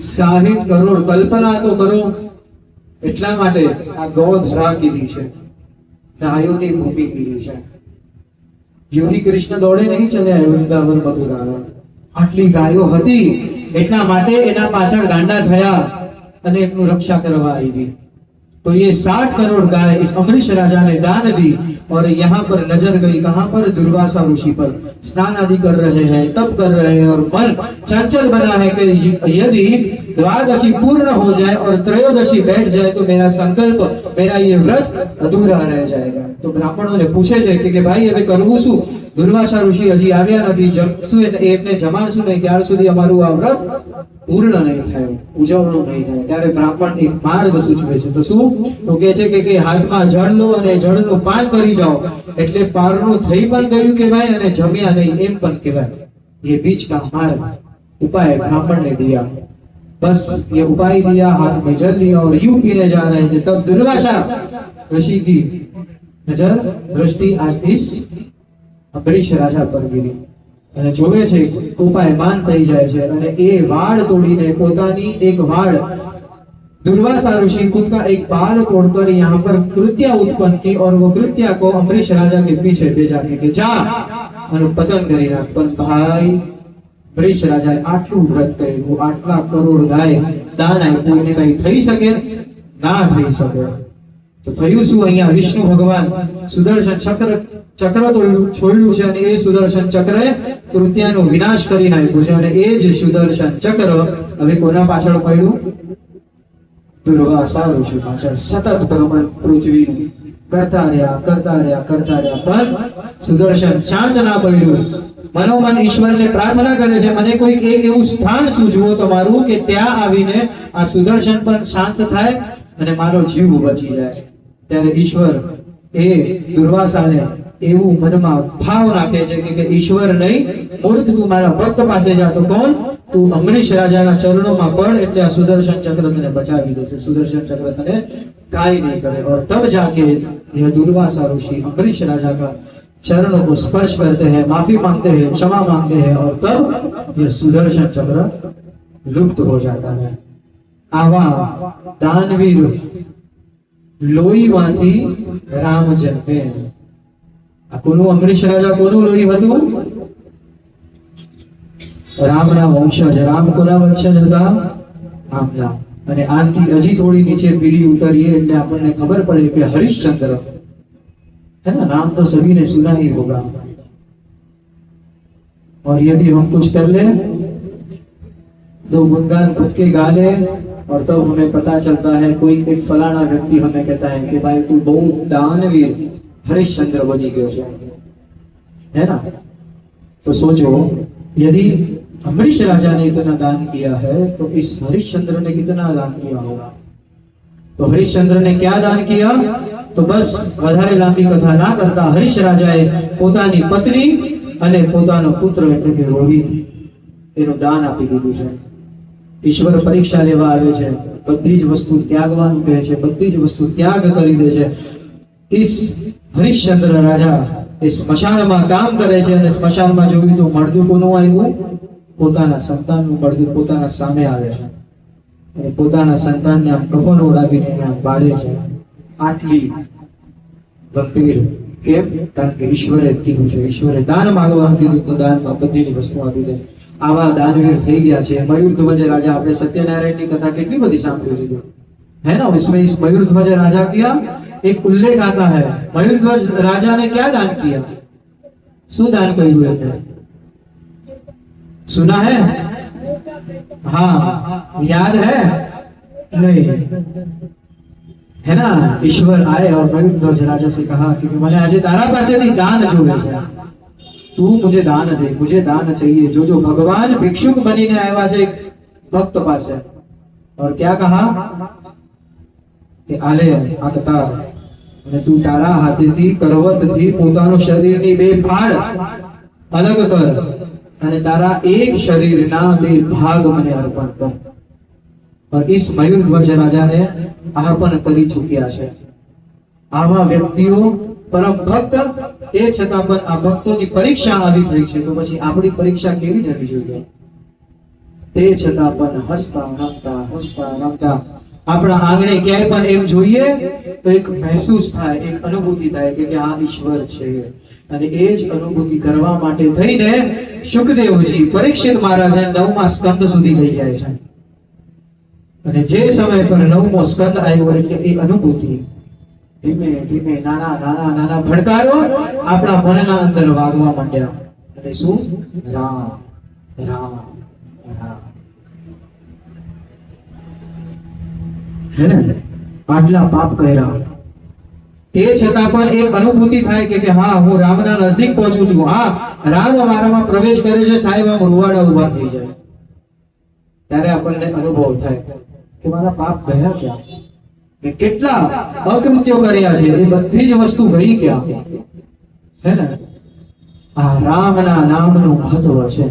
60 કરોડ। કલ્પના તો કરો, એટલા માટે આ ગોધરા કીધી છે, ગાયોની ભૂમિ કીધી છે। યોગી કૃષ્ણ દોડે નહીં ચલ્યા વૃંદાવન મથુરા, આટલી ગાયો હતી એટલા માટે એના પાછળ ગાંડા થયા અને એમનું રક્ષા કરવા આવી। तो ये 60 करोड़ गाय इस अम्बरीश राजा ने दान दी। और यहाँ पर नजर गई कहाँ पर? दुर्वासा ऋषि पर। स्नान आदि कर रहे हैं, तप कर रहे हैं और मन चंचल बना है कि यदि द्वादशी पूर्ण हो जाए और त्रयोदशी बैठ जाए तो मेरा संकल्प, मेरा ये व्रत अधूरा रह जाएगा। तो ब्राह्मणों ने पूछे छे कि भाई હવે કરવું શું? दुर्वासा ऋषि હજી આવ્યા નથી, જમશું એમને જમાડશું નહીં ત્યાર સુધી અમારું આ વ્રત પૂર્ણ નહીં થાય, ઉજવણું નહીં થાય। ત્યારે બ્રાહ્મણ એક માર્ગ સૂચવે છે। તો શું? તો કહે છે કે હાથમાં જળ લો અને જળનું પાન કરી जाओ, એટલે પારનું થઈ પણ ગયું કહેવાય અને જમ્યા નહીં એમ પણ કહેવાય। ये बीच का मार्ग उपाय ब्राह्मण ने दिया। बस ये उपाय दिया, हाथ में जल लिया और यूं पीने जा रहे थे। तब दुर्वासा ऋषि की नजर दृष्टि आज इस अम्बरीश राजा पर गिरी અને જોવે છે કોપાયમાન થઈ જાય છે અને એ વાડ તોડીને પોતાની એક વાડ दुर्वासा ऋषि खुद का एक बाल तोड़कर यहाँ पर कृत्या उत्पन्न की और वो कृत्या को अम्बरीश राजा के पीछे भेजा कि जा और पतन करी नाख। पण भाई अम्बरीश राजाए आटલું વ્રત કર્યું, આટલા કરોડ ગાય દાન આપ્યું, એને કઈ થઈ શકે? ના થઈ શકે। તો થયું શું? અહીંયા વિષ્ણુ ભગવાન સુદર્શન ચક્ર છોડ્યું છે અને એ સુદર્શન ચક્રે કૃત્યાનો વિનાશ કરી નાખ્યો છે। અને એ જ સુદર્શન ચક્ર હવે કોના પાછળ પડ્યું? दुर्वासा ऋषि पाछळ सतत भ्रमण पृथ्वी करता રહ્યા પણ સુદર્શન શાંત ના પડ્યું। મનોમન ઈશ્વરને પ્રાર્થના કરે છે, મને કોઈક એક એવું સ્થાન સૂચવો તમારું કે ત્યાં આવીને આ સુદર્શન પણ શાંત થાય અને મારો જીવ બચી જાય। ત્યારે ઈશ્વર એ દુર્વાસાને એવું મનમાં ભાવ નાખે છે કે ઈશ્વર નહીં, મૂર્ખ તું મારા ભક્ત પાસે જા। તો કોણ? તું અમ્બરીશ રાજાના ચરણોમાં પડ એટલે આ સુદર્શન ચક્ર તને બચાવી દેશે, સુદર્શન चक्र तने काई नहीं करे। और तब जाके यह दुर्वासा ऋषि अम्बरीश राजा का चरणों को स्पर्श करते हैं, माफी मांगते हैं, क्षमा मांगते हैं और तब यह सुदर्शन चक्र लुप्त हो जाता है। आवा दानवीर लोहीमांथी राम जन्मे। आ कोनु अम्बरीश राजा कोनु लोही हतुं? रामना वंशज। राम कोना वंशज હતા? रामना। અને આથી હજી થોડી નીચે પીढ़ी उतरीए એટલે આપણને ખબર પડે કે हरिश्चंद्र है ना, नाम तो सभी ने सुना ही होगा। और यदि हम कुछ कर ले, 2 गुणगान खुद के गा ले और तब हमें पता चलता है, कोई एक फलाना व्यक्ति हमें कहता है कि भाई तू बहुत दानवीर हरिश्चंद्र बनी गयो है ना। तो सोचो यदि अम्बरीश राजा ने इतना दान किया है तो इस हरिश्चंद्र ने कितना दान किया होगा। तो हरिश्चंद्र ने क्या दान किया? तो बस વધારે લાંબી કથા ના કરતા હરીશ રાજાએ પોતાની પત્ની અને પોતાનો પુત્ર એટલે કે રોહિત એનું દાન આપી દીધું છે। ઈશ્વર પરીક્ષા લેવા આવે છે, બધી જ વસ્તુ ત્યાગવાનું કહે છે, બધી જ વસ્તુ ત્યાગ કરી દે છે। इस हरिश्चंद्र राजा એ સ્મશાનમાં કામ કરે છે અને સ્મશાનમાં જોયું તો મળદું કોનું આવ્યું? પોતાના સંતાનનું મળદું પોતાના સામે આવે છે અને પોતાના સંતાનને આમ કફન ઓઢાવીને આમ બાળે છે। આટલી ગંભીર કેમ? કારણ કે ઈશ્વરે કીધું છે, ઈશ્વરે દાન માંગવાનું કીધું તો દાનમાં બધી જ વસ્તુ આપી દે। આવા દાનવીર થઈ ગયા છે। મયુરધ્વજ રાજા, આપણે સત્યનારાયણની કથા કેટલી બધી સાંભળી લીધી है ना। इसमें इस मयूरध्वज राजा किया एक उल्लेख आता है। मयूरध्वज राजा ने क्या दान किया? शू दान કર્યું है? सुना है? हाँ, याद है? नहीं है ना। ईश्वर आए और मयूरध्वज राजा से कहा कि मैंने आज तारा पासे थी दान जोड़े છે, तू मुझे दान दे, मुझे दान चाहिए। जो जो भगवान भिक्षुक बनीने आया છે एक भक्त पासे, और क्या कहा કે આલે આ કતાર અને તું તારા હાથેથી કરવતથી પોતાનું શરીરની બે ફાડ અલગ કર અને તારા એક શરીરના 2 ભાગ મને અર્પણ કર। और इस मयूर ध्वज राजा ने अर्पण કરી ચૂક્યા છે। આવા વ્યક્તિઓ પરમ ભક્ત, તે છતાં પણ આ ભક્તોની પરીક્ષા આવી થઈ છે, તો પછી આપણી પરીક્ષા કેવી જવી જોઈએ? તે છતાં પણ હસતા રમતા આપણા આંગણે ક્યાંય પણ એમ જોઈએ તો એક મહેસૂસ થાય, એક અનુભૂતિ થાય કે આ ઈશ્વર છે। અને એ જ અનુભૂતિ કરવા માટે થઈને શુકદેવજી પરીક્ષિત મહારાજને 9મા સ્કંદ સુધી લઈ જાય છે। અને જે સમય પર 9મો સ્કંદ આવ્યો એટલે એ અનુભૂતિ ધીમે ધીમે નાના ભડકારો આપણા મનના અંદર વાગવા માંડ્યા। અને શું? રામ રામ રામ। હે ને? આટલા પાપ કર્યા, તે છતાં પણ એક અનુભૂતિ થાય કે હા, હું રામના નજદીક પહોંચું છું। હા, રામ મારામાં પ્રવેશ કરે છે, સાહેબ આમ રૂવાડા ઉભા થઈ જાય। ત્યારે આપણને અનુભવ થાય કે મારા પાપ ગયા ક્યાં, કે કેટલા અકૃત્યો કર્યા છે, એ બધી જ વસ્તુ ગઈ ક્યાં? હે ને? આ રામના નામનું મહત્વ છે।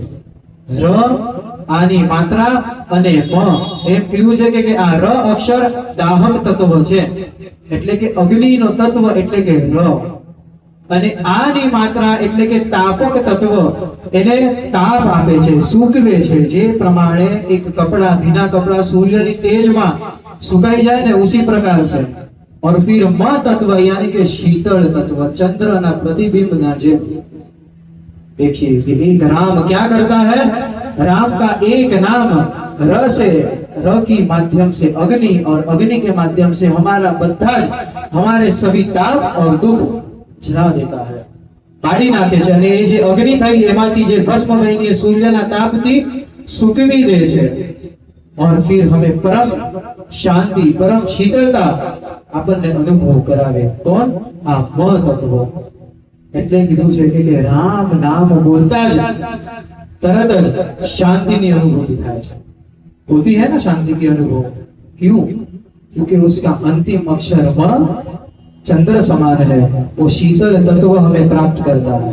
ર આની માત્રા અને મ એમ કીધું છે કે આ ર અક્ષર દાહક તત્વ છે, એટલે કે અગ્નિનો તત્વ, એટલે કે ર। અને આની માત્રા એટલે કે તાપક તત્વ, એને તાપ આપે છે, સૂકવે છે। જે પ્રમાણે એક કપડા, ભીના કપડા સૂર્યની તેજમાં સુકાઈ જાય ને, उसी प्रकार से। और फिर म तत्व यानी कि शीतल तत्व, चंद्रना प्रतिबिंब ना जे। देखिए कि एक राम क्या करता है? राम का एक नाम र से, र की माध्यम से अग्नि, और अग्नि के माध्यम से हमारा बद्धा हमारे सभी ताप और दुख जला देता है, बाड़ी नाखे छे। અને એ જે અગ્નિ થઈ એમાંથી જે ભસ્મ બની સૂર્યના તાપથી સૂકવી દે છે। और फिर हमें परम शांति, परम शीतलता આપણને અનુભવ કરાવે। કોણ? આ મ તત્વ। એટલે કીધું છે કે રામ નામ બોલતા જ तरत शांति की अनुभूति થાય છે। होती है ना शांति की अनुभव? क्यों? क्योंकि उसका अंतिम अक्षर म चंद्र समान है, वो शीतल तत्व हमें प्राप्त करता है।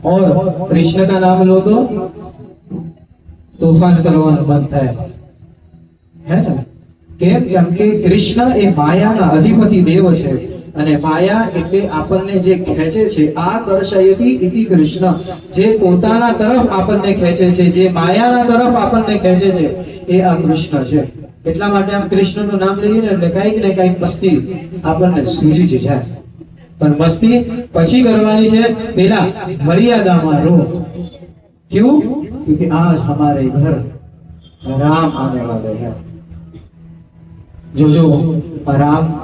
और कृष्ण का नाम लो तो तूफान करवाना बनता है ना? કેમ? કેમ કે કૃષ્ણ એ માયાના અધિપતિ દેવ છે, અને માયા એટલે આપણને જે ખેંચે છે, આ કર્ષયતિ ઇતિ કૃષ્ણ, જે પોતાના તરફ આપણને ખેંચે છે, જે માયાના તરફ આપણને ખેંચે છે, એ આ કૃષ્ણ છે। એટલા માટે આમ કૃષ્ણનું નામ લઈએ ને એટલે કંઈક ને કંઈક મસ્તી આપણને સૂઝી જ જાય। પણ મસ્તી પછી કરવાની છે, પેલા મર્યાદામાં રહો। क्यों? क्योंकि आज हमारे घर राम आने वाले हैं। जो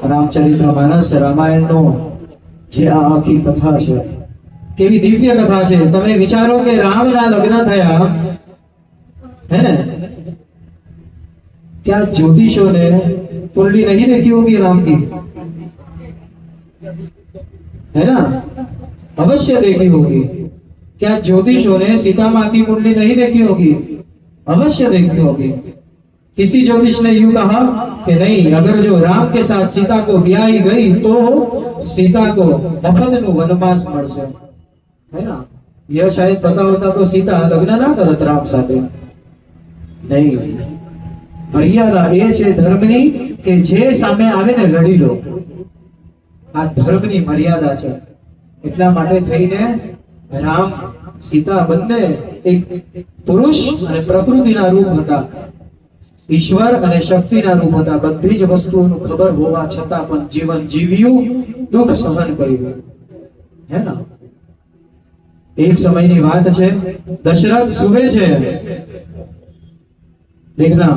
रामचरितमानस रामायणનો જે આ આખી કથા છે, કેવી દિવ્ય કથા છે। તમે વિચારો કે રામના લગ્ન થયા, હે ને? क्या ज्योतिषों ने कुंडली नहीं देखी होगी राम की? है ना? अवश्य देखी होगी। क्या ज्योतिषों ने सीता माँ की कुंडली नहीं देखी होगी? अवश्य देखी होगी। किसी ज्योतिष ने यूं कहा कि नहीं, अगर जो राम के साथ सीता को ब्याही गई तो सीता को मफतनु वनवास મળશે, है ना? यह शायद पता होता तो सीता लग्न ना करत राम સાથે। नहीं, મર્યાદા એ છે ધર્મની કે જે સામે આવે ને લડી લો। આ ધર્મની મર્યાદા છે। એટલા માટે થઈને રામ સીતા બંને એક પુરુષ અને પ્રકૃતિના રૂપ હતા, ઈશ્વર અને શક્તિના રૂપ હતા। બધી જ વસ્તુઓનું ખબર હોવા છતાં પણ જીવન જીવ્યું, દુઃખ સહન કર્યું, હે ને? એક સમયની વાત છે, દશરથ સુવે છે। देखना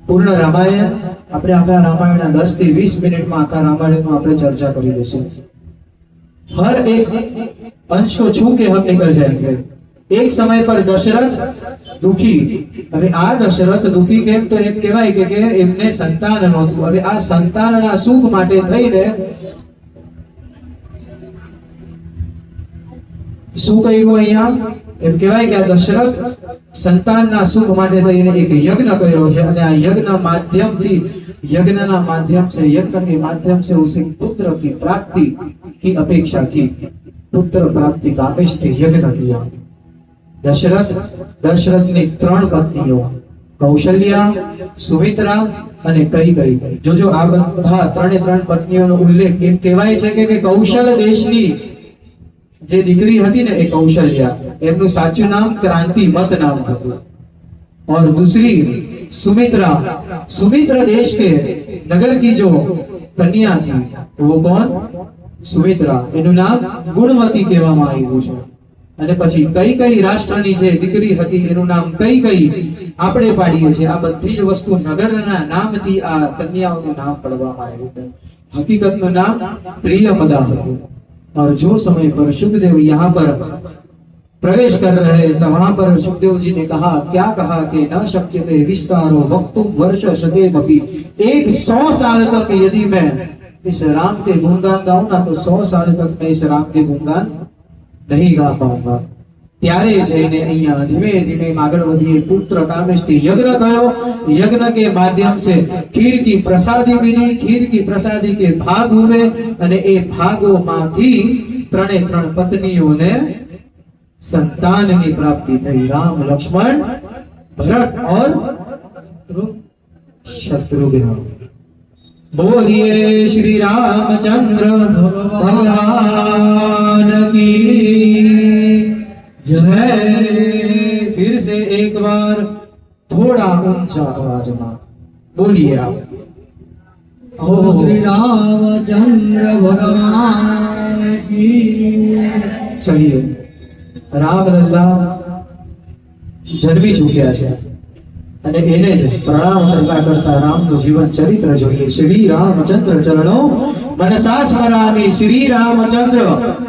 पूर्ण रामायण આપણે આખા રામાયણના 10 થી 20 મિનિટમાં આખા રામાયણનો આપણે ચર્ચા કરી લેશું। हर एक अंश को छू के हम निकल जाएंगे। एक समय पर दशरथ दुखी, હવે આ દશરથ દુખી કેમ? તો એમ કહેવાય કે એમને સંતાન નહોતું। હવે આ સંતાનના સુખ માટે થઈને શું કર્યું અહીંયા? એમ કહેવાય કે આ દશરથ સંતાનના સુખ માટે થઈને એક યજ્ઞ કર્યો છે, અને આ યજ્ઞ માધ્યમથી, यज्ञना माध्यम से, यज्ञ के माध्यम से उसे पुत्र की प्राप्ति की अपेक्षा थी। પુત્ર પ્રાપ્તિ કામેષ્ટિ યજ્ઞ કિયા। દશરથની 3 પત્નીઓ કૌશલ્યા, સુમિત્રા અને કૈકેયી। જો આ બધા 3 પત્નીઓનો ઉલ્લેખ એમ કહેવાય છે કે કૌશલ દેશની જે દીકરી હતી ને એ કૌશલ્યા, એમનું સાચું નામ ક્રાંતિમત નામ હતું। और दूसरी सुमित्रा, सुमित्र देश के नगर की जो कन्या थी वो कौन? सुमित्रा, એનું નામ ગુણવતી કહેવામાં આવ્યું છે। અને પછી કૈકેયી રાષ્ટ્રની જે દીકરી હતી એનું નામ કૈકેયી આપણે પાડીએ છીએ। આ બધી જ વસ્તુ નગરના નામથી આ કન્યાઓનું નામ પડવામાં આવ્યું છે। હકીકતનું નામ પ્રિયમદા હતું। और जो समय पर सुखदेव यहाँ पर प्रवेश कर रहे तब वहां पर सुखदेव जी ने कहा, क्या कहा कि न शक्यते विस्तारो वक्तुम वर्ष शतेमपि। 100 साल तक यदि मैं इस राम के गुणगान गाऊं ना तो 100 साल तक मैं इस राम के गुणगान नहीं गा पाऊंगा। ત્યારે જઈને અહીંયા ધીમે ધીમે આગળ વધીએ। પુત્ર કામેષ્ટિ यज्ञ થયો। यज्ञ के माध्यम से खीर की प्रसादी मिली। खीर की प्रसादी के भाग हुए અને એ ભાગોમાંથી 3 પત્નીઓને संताननी प्राप्ति थई। राम, लक्ष्मण, भरत और शत्रुघ्न। बोलिए श्री रामचंद्र भगवान की जय। फिर से एक बार थोड़ा ऊंचा आवाज में बोलिए आप। ओ श्री रामचंद्र भगवान की। चलिए, રામલલ્લા જન્મી ચૂક્યા છે અને એને જ પ્રણામ કરતા કરતા રામનું જીવન ચરિત્ર જોઈએ। શ્રી રામચંદ્ર ચરણો मनसा स्मरामि, श्री रामचंद्र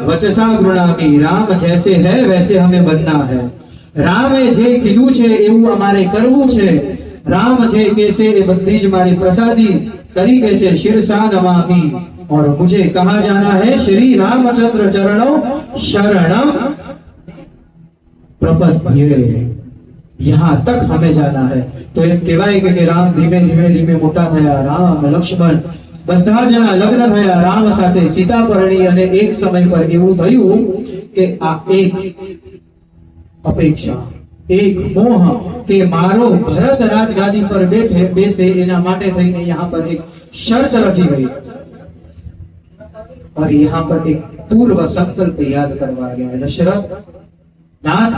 वचसा गृणामि। राम जैसे है वैसे हमें बनना है। रामे जे कीधुं छे एवुं अमारे करवुं छे। राम जे कहेशे ए बधी ज मारी प्रसादी तरीके छे। शिरसा नमामि। और मुझे कहाँ जाना है? श्री रामचंद्र चरणों शरणम प्रपद्ये। यहाँ तक हमें जाना है। तो एम कहेवाय के राम धीमे धीमे धीमे मोटा थया। राम, लक्ष्मण બધા જણા લગ્ન થયા। રામ સાથે સીતા પરણી અને એક સમય પર એવું થયું કે આ એક અપેક્ષા, એક મોહ કે મારો ભરત રાજગાદી પર બેસે એના માટે થઈને यहाँ पर एक शर्त रखी गई। और यहाँ पर एक पूर्व संकल्प याद करवा गया। दशरथ नाथ,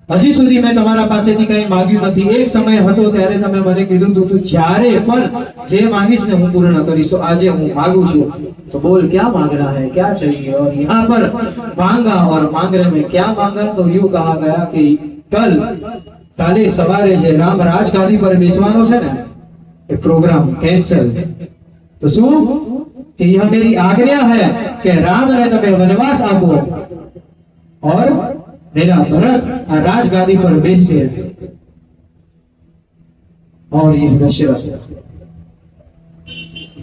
હજી સુધી મેં તમારા પાસેથી કંઈ માંગ્યું નથી। એક સમય હતો ત્યારે તમે મને કીધું તું જ્યારે પણ જે માંગીશ ને હું પૂર્ણ કરીશ। તો આજે હું માંગુ છું। तो बोल क्या मांगना है, क्या चाहिए? और यहाँ पर मांगा और मांगने में क्या मांगा तो यूं कहा गया कि काले सवारे जे राम राजगादी पर बेसवानो छे ने એ प्रोग्राम कैंसल। तो શું कि यह मेरी आज्ञा है कि राम ने તમે वनवास આપો और मेरा भरत राजगादी पर बेसे। और ये दशरथ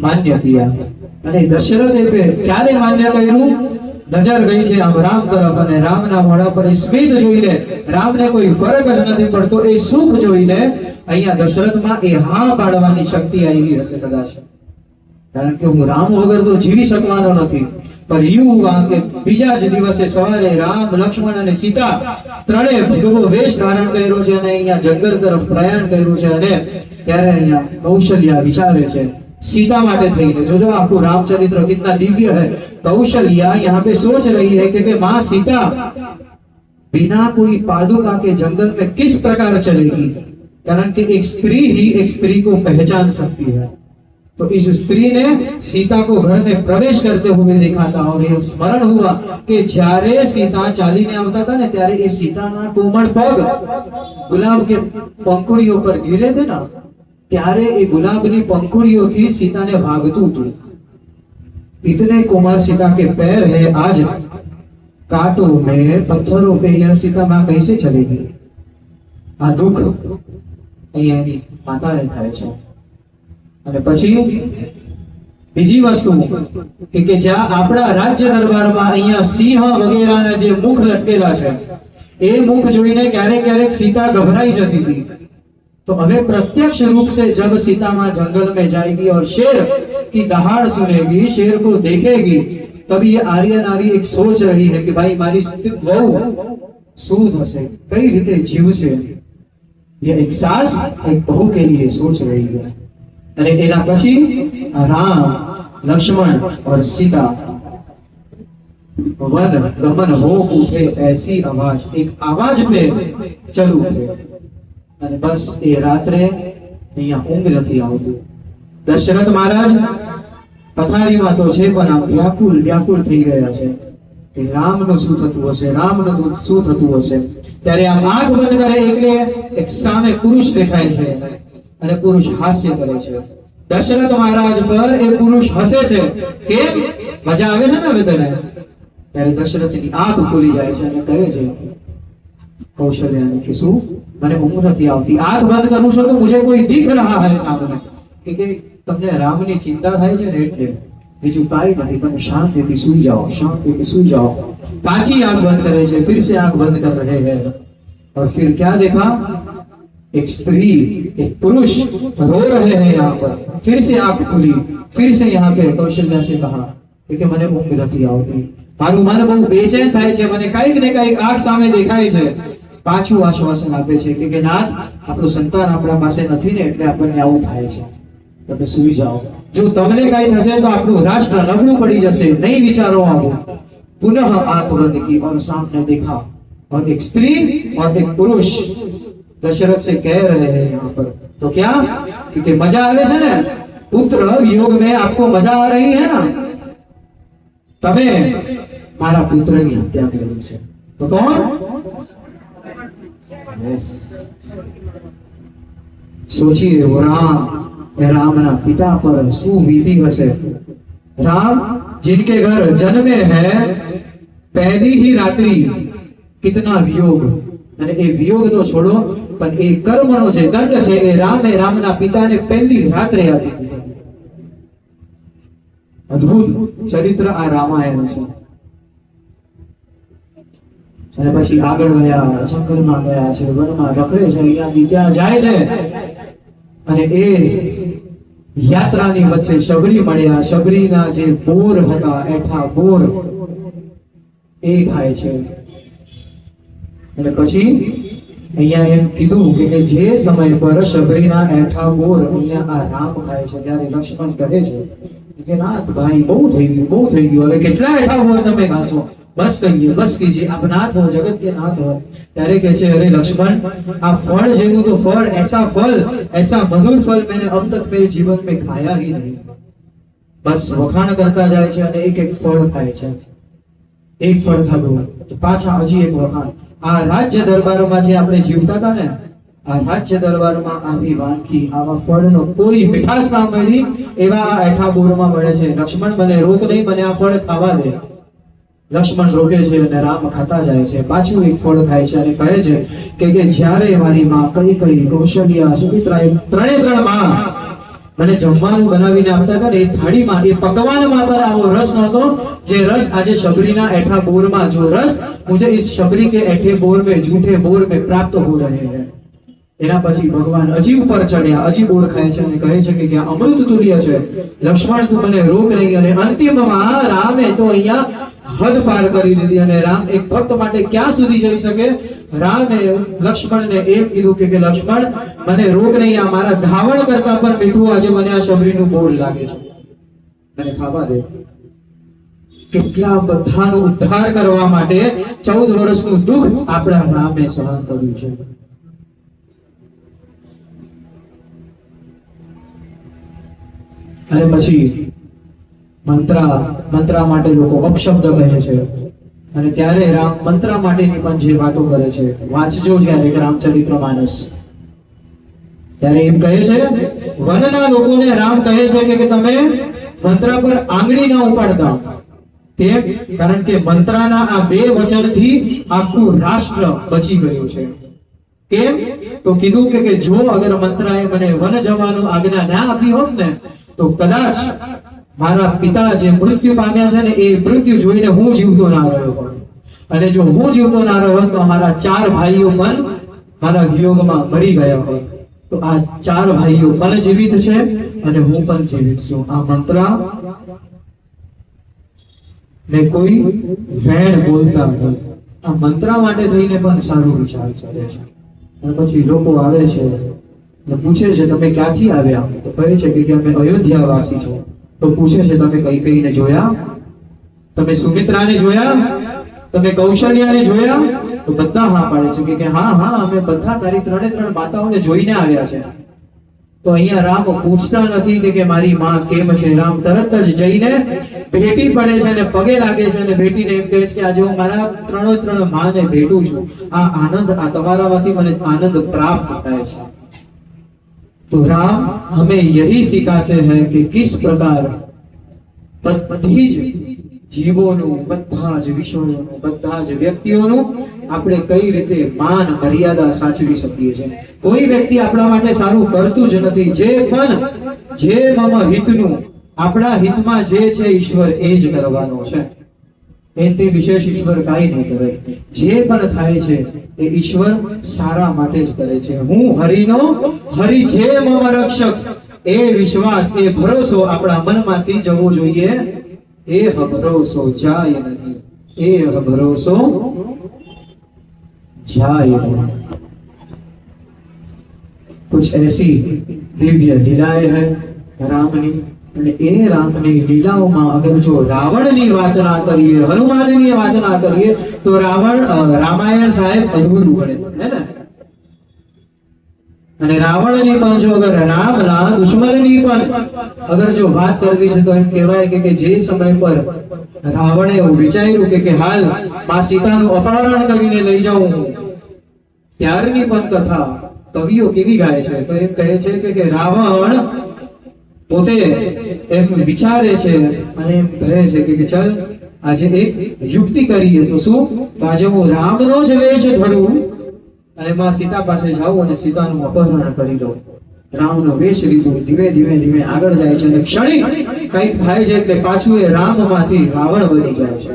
मान्य किया। अरे दशरथ पे क्यारे मान्य कर्યું? नजर गई છે આમ રામ તરફ અને રામના મોઢા પર સ્મિત જોઈને રામને કોઈ ફરક જ નથી પડતો। એ સુખ જોઈને અહીંયા દશરથમાં એ હા પાડવાની શક્તિ આવી હશે કદાચ। કારણ કે હું રામ વગર તો જીવી શકવાનો નથી। पर यूं के बीजा ज दिवसे सवारे राम, लक्ष्मण અને સીતા ત્રણે ભગવો વેશ ધારણ કર્યો છે અને અહીંયા જંગલ તરફ પ્રયાણ કર્યું છે। અને ત્યારે અહીંયા કૌશલ્યા વિચારે છે सीता माटे थईने। जो जो आपको रामचरित्र कितना दिव्य है। कौशल्या यहाँ पे सोच रही है कि माँ सीता बिना कोई पादुका के जंगल में किस प्रकार चलेगी। कारण कि एक स्त्री ही एक स्त्री को पहचान सकती है। तो इस स्त्री ने सीता को घर में प्रवेश करते हुए देखा था। और ये स्मरण हुआ कि જ્યારે सीता ચાલીને આવતા હતા ને ત્યારે એ सीताના કોમળ પગ ગુલાબ के पंखुड़ियों पर गिरे थे ना, ત્યારે એ ગુલાબની पंखुड़ियोंથી सीताने भागતું હતું। इतने कोमल सीता के पैर है। आज कांटों में पत्थरों पे यह सीता माँ कैसे चलेगी? आ दुख અહીંયાની માતાને થાય છે। અને પછી બીજી વસ્તુ કે જ્યાં આપણા રાજ્ય દરબારમાં અહીંયા સિંહ વગેરેના જે મુખ લટકેલા છે એ મુખ જોઈને ક્યારેક ક્યારેક सीता घबराई जाती थी। तो हमें प्रत्यक्ष रूप से जब सीता माँ जंगल में जाएगी और शेर की दहाड़ सुनेगी, शेर को देखेगी, तब ये आर्य नारी एक सोच रही है कि भाई मारी वहू શું થશે, કઈ રીતે જીવશે, ये एक सास एक बहू के लिए सोच रही है। અને એના પછી રામ लक्ष्मण और सीता वन गमन हो उठे ऐसी आवाज, एक आवाज पे चल उठे અને બસ એ રાત્રે અહીંયા ઊંઘ નથી આવતી। દશરથ મહારાજ પથારીમાં તો છે પણ આમ વ્યાકુળ વ્યાકુળ થઈ ગયા છે કે રામનું શું થતું હશે, રામનું શું થતું હશે। ત્યારે આમ આંખ બંધ કરે એટલે એક સામે પુરુષ દેખાય છે અને પુરુષ હાસ્ય કરે છે। દશરથ મહારાજ પર એ પુરુષ હસે છે, કેમ મજા આવે છે ને હવે તને। ત્યારે દશરથની આંખ ખુલી જાય છે અને કહે છે કૌશલ્યાને કે શું મને ઊંઘ નથી આવતી, આંખ બંધ કરું છું તો મુझे કોઈ दिख रहा है सामने, કે તમને રામની ચિંતા થાય છે ને એટલે, બીજું કાંઈ નથી, પણ શાંતિથી સૂઈ જાઓ, શાंति सूई जाओ। पांची आंख बंद करे छे, फिर से आंख बंद कर रहे हैं और फिर क्या देखा, एक स्त्री एक पुरुष रो रहे हैं यहाँ पर। फिर से आंख खुली, फिर से यहाँ पे कौशल्या से कहा कि મને ઊંઘ નથી આવતી, મારું મન બહુ બેચેન થાય છે, મને કંઈક ને કંઈક આંખ સામે દેખાય છે। પાછું આશ્વાસન આપે છે કે નાથ આપણું સંતાન આપણા પાસે નથી ને એટલે આપણને આવું થાય છે, તમે સૂઈ જાઓ, જો તમને કઈ થશે તો આપણું રાષ્ટ્ર નબળું પડી જશે, નહીં વિચારો આવો। पुनः आंख बंद की और सामने देखा और एक स्त्री और एक पुरुष दशरथ से कह रहे हैं यहाँ पर, तो क्या क्योंकि मजा आवे छे ने, पुत्र वियोग में आपको मजा आ रही है ना, तमे मारा पुत्रनी हत्या करी छे। तो कौन? सोचिए वो रामना पिता पर शू विधि हसे। राम जिनके घर जन्मे है पहली ही रात्रि कितना वियोग, અને એ વિયોગ તો છોડો પણ એ કર્મનો જે દંડ છે એ રામે રામના પિતાને પહેલી રાત્રે આપી દીધો। અદ્ભુત ચરિત્ર આ રામાયણ છે। અને પછી આગળ ગયા, જંગલમાં ગયા છે, વનમાં રખડે છે, અહીંયાથી ત્યાં જાય છે અને એ યાત્રાની વચ્ચે શબરી મળ્યા। શબરીના જે બોર હતા, એઠા બોર એ ખાય છે અને પછી અહીંયા એમ કીધું કે જે સમય પર શબરીના એઠા બોર અહીંયા આ રામ ખાય છે ત્યારે લક્ષ્મણ કહે છે કે નાથ ભાઈ બહુ થઈ ગયું, હવે કેટલા એઠા બોર તમે ખાશો, बस कीजिए, आप नाथ हो, जगत के नाथ हो। ત્યારે કહે છે અરે લક્ષ્મણ આ ફળ જેવું તો ફળ, ऐसा मधुर फल मैंने अब तक मेरे जीवन में खाया ही नहीं। बस વખાણ કરતા જાય છે અને એક એક ફળ ખાય છે, એક ફળ ખાધું તો પાછા હજી એક વખાણ। આ રાજ્ય દરબારમાં જે આપણે જીવતા હતા ને, આ રાજ્ય દરબારમાં આવી વાનગી, આવા ફળનો કોઈ મીઠાશ ના મળી એવા આ એઠા બોરમાં મળે છે। લક્ષ્મણ મને રોક નહીં, મને આ ફળ ખાવા દે। લક્ષ્મણ રોકે છે અને રામ ખાતા જાય છે। પાછું એક ફળ ખાય છે અને કહે છે કે જ્યારે મારી માં કઈ કૌશલ્યા સુમિત્રા એ ત્રણ માં મને જમવાનું બનાવીને આપતા હતા ને, એ થાળીમાં એ પકવાનમાં પર આવો રસ નહોતો જે રસ આજે શબરીના એઠા બોરમાં, जो रस मुझे इस शबरी के ऐठे बोर में, झूठे बोर में प्राप्त हो रहे हैं। એના પછી ભગવાન હજી ઉપર ચડ્યા, હજી બોર ખાય છે અને કહે છે કે અમૃત તુલ્ય છે લક્ષ્મણ, તું મને રોક નહીં। અને અંતિમમાં રામે તો અહીંયા હદ પાર કરી દીધી અને રામ એક ભક્ત માટે ક્યાં સુધી જઈ શકે। રામે લક્ષ્મણને એમ કીધું કે લક્ષ્મણ મને રોક નહીં, આ મારા ધાવણ કરતા પણ મીઠું આજે મને આ શબરીનું બોર લાગે છે, મને ખાવા દે। કેટલા બધાનો ઉદ્ધાર કરવા માટે 14 વર્ષનું દુઃખ આપણા રામે સહન કર્યું છે। અને પછી મંત્રા માટે લોકો અપશબ્દ કહે છે અને ત્યારે રામ મંત્રા માટેની પણ જે વાતો કરે છે, વાંચજો જ્યારે રામચરિતમાનસ, ત્યારે એમ કહે છે વનના લોકોને રામ કહે છે કે તમે મંત્રા પર આંગળી ન ઉપાડતા। કેમ? કારણ કે મંત્રાના આ બે વચનથી આખું રાષ્ટ્ર બચી ગયું છે। કેમ? તો કીધું કે જો અગર મંત્રાએ મને વન જવાનું આજ્ઞા ના આપી હોત ને તો કદાચ મારા પિતા જે મૃત્યુ પામ્યા છે ને એ મૃત્યુ જોઈને હું જીવતો ના રહ્યો હોત, અને જો હું જીવતો ના રહ્યો હોત તો અમારા 4 ભાઈઓ પણ મારા વિયોગમાં મરી ગયા હોત। તો આ 4 ભાઈઓ પણ જીવિત છે અને હું પણ જીવિત છું। આ મંત્ર ને કોઈ વેણ બોલતા નહીં. આ મંત્ર માટે થઈને પણ સારું વિચાર કરે છે. અને પછી લોકો આવે છે ને પૂછે છે તમે ક્યાંથી આવ્યા? તો કહે છે કે અમે અયોધ્યા વાસી છો. તો પૂછે છે તમે કઈ કઈને જોયા? તમે સુમિત્રાને જોયા? તમે કૌશલ્યાને જોયા? તો બધા હા પાડે છે કે હા હા અમે બધા તારી ત્રણે ત્રણ માતાઓને જોઈને આવ્યા છે. તો અહીંયા રામ પૂછતા નથી કે મારી માં કેમ છે. રામ તરત જ જઈને ભેટી પડે છે અને પગે લાગે છે અને ભેટીને એમ કહે છે કે આજે હું મારા ત્રણ માને ભેટું છું. આ આનંદ આ તમારામાંથી મને આનંદ પ્રાપ્ત થાય છે. तो राम हमें यही सिखाते हैं कि किस प्रकार બધી જ જીવોનું, બધા જ વિષયોનું, બધા જ વ્યક્તિઓનું આપણે કઈ રીતે માન મર્યાદા સાચવી શકીએ છીએ. કોઈ વ્યક્તિ આપણા માટે સારું કરતું જ નથી. જે મમ હિતનું, આપણા હિતમાં જે છે ઈશ્વર એ જ કરવાનો છે. એનાથી વિશેષ ઈશ્વર કાંઈ નહીં કરે. જે પણ થાય છે એ ઈશ્વર સારા માટે જ કરે છે. હું હરિનો હરિ જે મમ રક્ષક, એ વિશ્વાસ, એ ભરોસો આપણા મનમાંથી જવો જોઈએ. એ ભરોસો જાય નહીં, એ ભરોસો જાય नहीं. कुछ ऐसी दिव्य लीलाएं है रामनी. અને એ રામની લીલાઓમાં અગર જો રાવણની વાત ના કરીએ, હનુમાનની વાત ના કરીએ તો રામાયણ સાહેબ અધૂરું પડે, હે ને? અને રાવણની પણ જો અગર રામના દુશ્મનની પણ અગર જો વાત કરવી છે તો એમ કહેવાય કે જે સમય પર રાવણે એવું વિચાર્યું કે હાલ માં સીતાનું અપહરણ કરીને લઈ જાઉં, ત્યારની પણ કથા કવિઓ કેવી ગાય છે તો એમ કહે છે કે રાવણ પોતે એમ વિચારે છે અને એમ કહે છે કે ચાલ આજે એક યુક્તિ કરીએ. તો શું? તો આજે હું રામનો જ વેશ ધરું અને માં સીતા પાસે જાઉં અને સીતાનું અપહરણ કરી લઉં. રામનો વેશ લીધું, ધીમે ધીમે આગળ જાય છે અને ક્ષણિક કંઈક થાય છે એટલે પાછું એ રામમાંથી રાવણ બની જાય છે.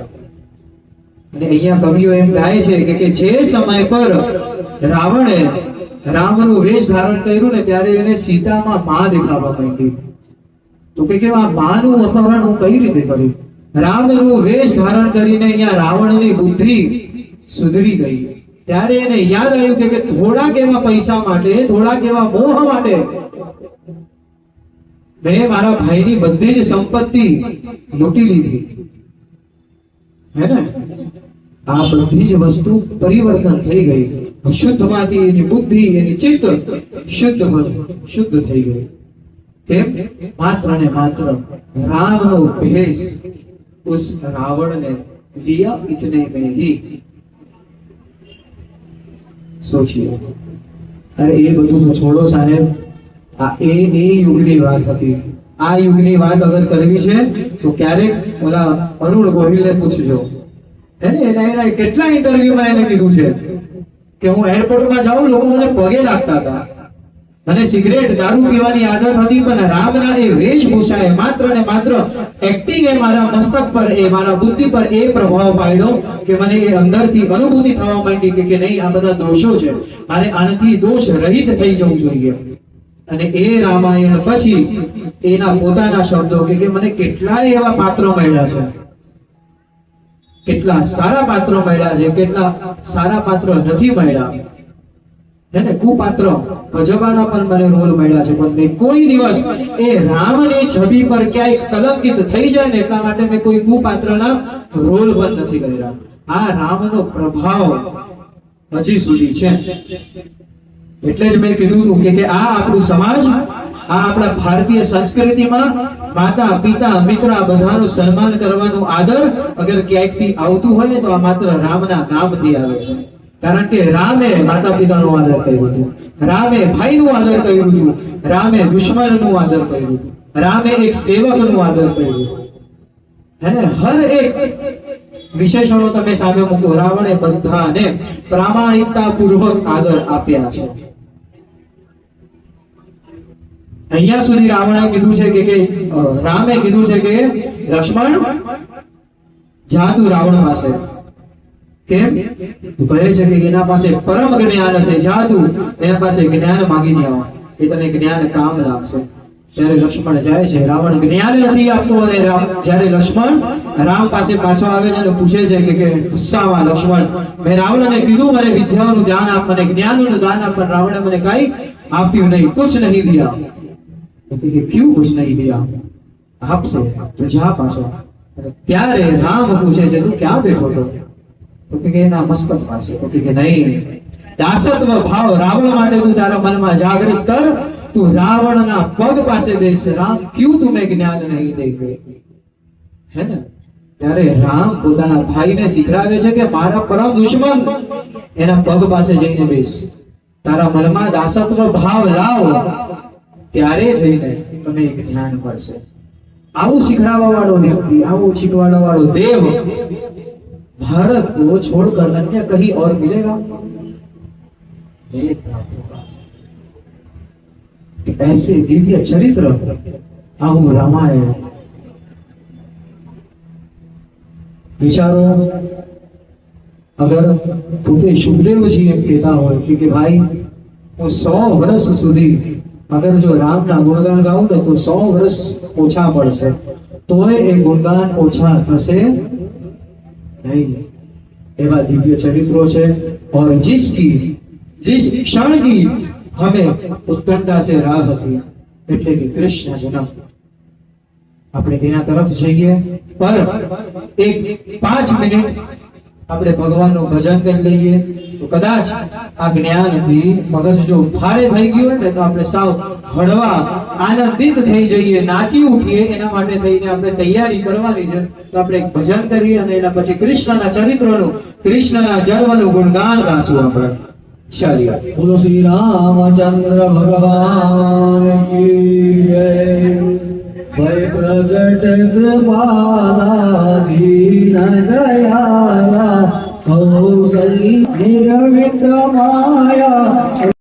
અને અહીંયા કવિઓ એમ ગાય છે કે જે સમય પર રાવણે રામનું વેશ ધારણ કર્યું ને ત્યારે એને સીતામાં માં દેખાવા માંડી. તો કે આ માનું અપહરણ હું કઈ રીતે કર્યું? રામનું વેશ ધારણ કરીને અહીંયા રાવણની બુદ્ધિ સુધરી ગઈ. ત્યારે એને યાદ આવ્યું કે થોડાક એવા પૈસા માટે, થોડાક એવા મોહ માટે મેં મારા ભાઈની બધી જ સંપત્તિ લૂંટી લીધી, હે ને? આ બધી જ વસ્તુ પરિવર્તન થઈ ગઈ. શુદ્ધમાંથી એની બુદ્ધિ, એની ચિત્ત શુદ્ધ થઈ ગઈ. કેમ? मात्र ने मात्र राम नो भेष उस रावण ने लिया इतने में ही. सोचिए. अरे ये બધું તો છોડો સાહેબ, આ એ યુગની વાત હતી. આ યુગની વાત અગર કરવી છે તો ક્યારેક ઓલા અરુણ ગોહિલને પૂછજો, હે ને? એના કેટલા ઇન્ટરવ્યુમાં એને કીધું છે કે હું એરપોર્ટમાં જાઉં, લોકો મને પગે લાગતા હતા, મને સિગરેટ દારૂ પીવાની આદત હતી, પણ રામના એ વેશભૂષાએ માત્ર ને માત્ર એક્ટિંગ એ મારા મસ્તક પર, એ મારા બુદ્ધિ પર એ પ્રભાવ પાડ્યો કે મને એ અંદરથી અનુભૂતિ થવા માંડી કે નહીં, આ બધા દોષો છે, મારે આનાથી દોષ રહિત થઈ જવું જોઈએ. અને એ રામાયણ પછી એના પોતાના શબ્દો કે મને કેટલાય એવા પાત્રો મળ્યા છે, કેટલા સારા પાત્રો મળ્યા છે, કેટલા સારા પાત્રો નથી મળ્યા, હે ને? કુપાત્ર ભજવવાના પણ મને રોલ મળ્યા છે, પણ મેં કોઈ દિવસ એ રામની છબી પર ક્યાંય કલંકિત થઈ જાય ને એટલા માટે મેં કોઈ કુપાત્રના રોલ પણ નથી કર્યા. આ રામનો પ્રભાવ હજી સુધી છે. એટલે જ મેં કીધું હતું કે આ આપણું સમાજ, આ આપણા ભારતીય સંસ્કૃતિમાં માતા પિતા મિત્ર બધાનું સન્માન કરવાનું આદર અગર ક્યાંકથી આવતું હોય ને તો આ માત્ર રામના નામથી આવે છે. કારણ કે રામે માતા પિતાનો આદર કર્યો હતો, રામે ભાઈનું આદર કર્યું હતું, રામે દુશ્મનનું આદર કર્યું હતું, રામે એક સેવકનું આદર કર્યું, હે ને? હર એક વિશેષણો તમે સામે મૂકો, રાવણે બધાને પ્રામાણિકતા પૂર્વક આદર આપ્યા છે. અહીંયા સુધી રાવણે કીધું છે કે રામે કીધું છે કે લક્ષ્મણ જા તું રાવણ પાસે. કેમ? કહે છે કે એના પાસે પરમ જ્ઞાન છે, જા તું એના પાસે જ્ઞાન માંગીને આવ, એ તને જ્ઞાન કામ લાગશે. ત્યારે લક્ષ્મણ જાય છે. રાવણ જ્ઞાન નથી આપતો અને જ્યારે લક્ષ્મણ રામ પાસે પાછો આવે છે અને પૂછે છે કે ગુસ્સામાં લક્ષ્મણ, મેં રાવણને કીધું મને વિદ્યાનું દાન આપ, મને જ્ઞાનનું દાન આપ, પણ રાવણે મને કઈ આપ્યું નહીં, કુછ નહીં દિયા. તો કે ક્યું કુછ નહીં દિયા? આપશે તો જા પાછો. ત્યારે રામ પૂછે છે તું ક્યાં બેઠો હતો? તો કે એના મસ્તક પાસે. તો કે નહીં, દાસત્વ ભાવ રાવણ માટે તું તારા મનમાં જાગૃત કર, તું રાવણના પગ પાસે બેસ. રામ ક્યું તુમે જ્ઞાન નહીં દેખે? હે ને? ત્યારે રામ પોતાના ભાઈને શીખડાવે છે કે મારા પરમ દુશ્મન એના પગ પાસે જઈને બેસ, તારા મનમાં દાસત્વ ભાવ લાવ, ત્યારે જઈને તમે જ્ઞાન મળશે. આવું શીખડાવવા વાળો વ્યક્તિ, આવું શીખવાડવા વાળો દેવ भारत को छोड़कर अन्य कहीं और मिलेगा? ऐसे दिव्य चरित्र आऊ रामायण. विचारो अगर પોતે સુખદેવજી એમ કહેતા હોય કે ભાઈ હું 100 વર્ષ સુધી અગર જો રામના ગુણગાન ગાઉં તો 100 વર્ષ ઓછા પડશે, તોય એ ગુણગાન ઓછા થશે नहीं. एवं दिव्य चरित्रों से और जिस क्षण की हमें उत्कंठा से राह थी એટલે કે કૃષ્ણ જન્મ, આપણે તેના તરફ જઈએ. પર એક 5 મિનિટ આપણે ભગવાનનું ભજન કરી લઈએ તો કદાચ આ જ્ઞાનથી મગજ જો ભારે થઈ ગયું હોય ને તો આપણે સાવ હળવા આનંદિત થઈ જઈએ, નાચી ઉઠીએ. એના માટે થઈને આપણે તૈયારી કરવાની છે. તો આપણે એક ભજન કરીએ અને એના પછી કૃષ્ણના ચરિત્રનું, કૃષ્ણના જન્મનું ગુણગાન ગાશું આપણે. ચાલીએ. બોલો શ્રી રામચંદ્ર ભગવાન કી જય. ભય પ્રગટ કૃપાલા દીન દયાલા કૌશલ નિરમિત માયા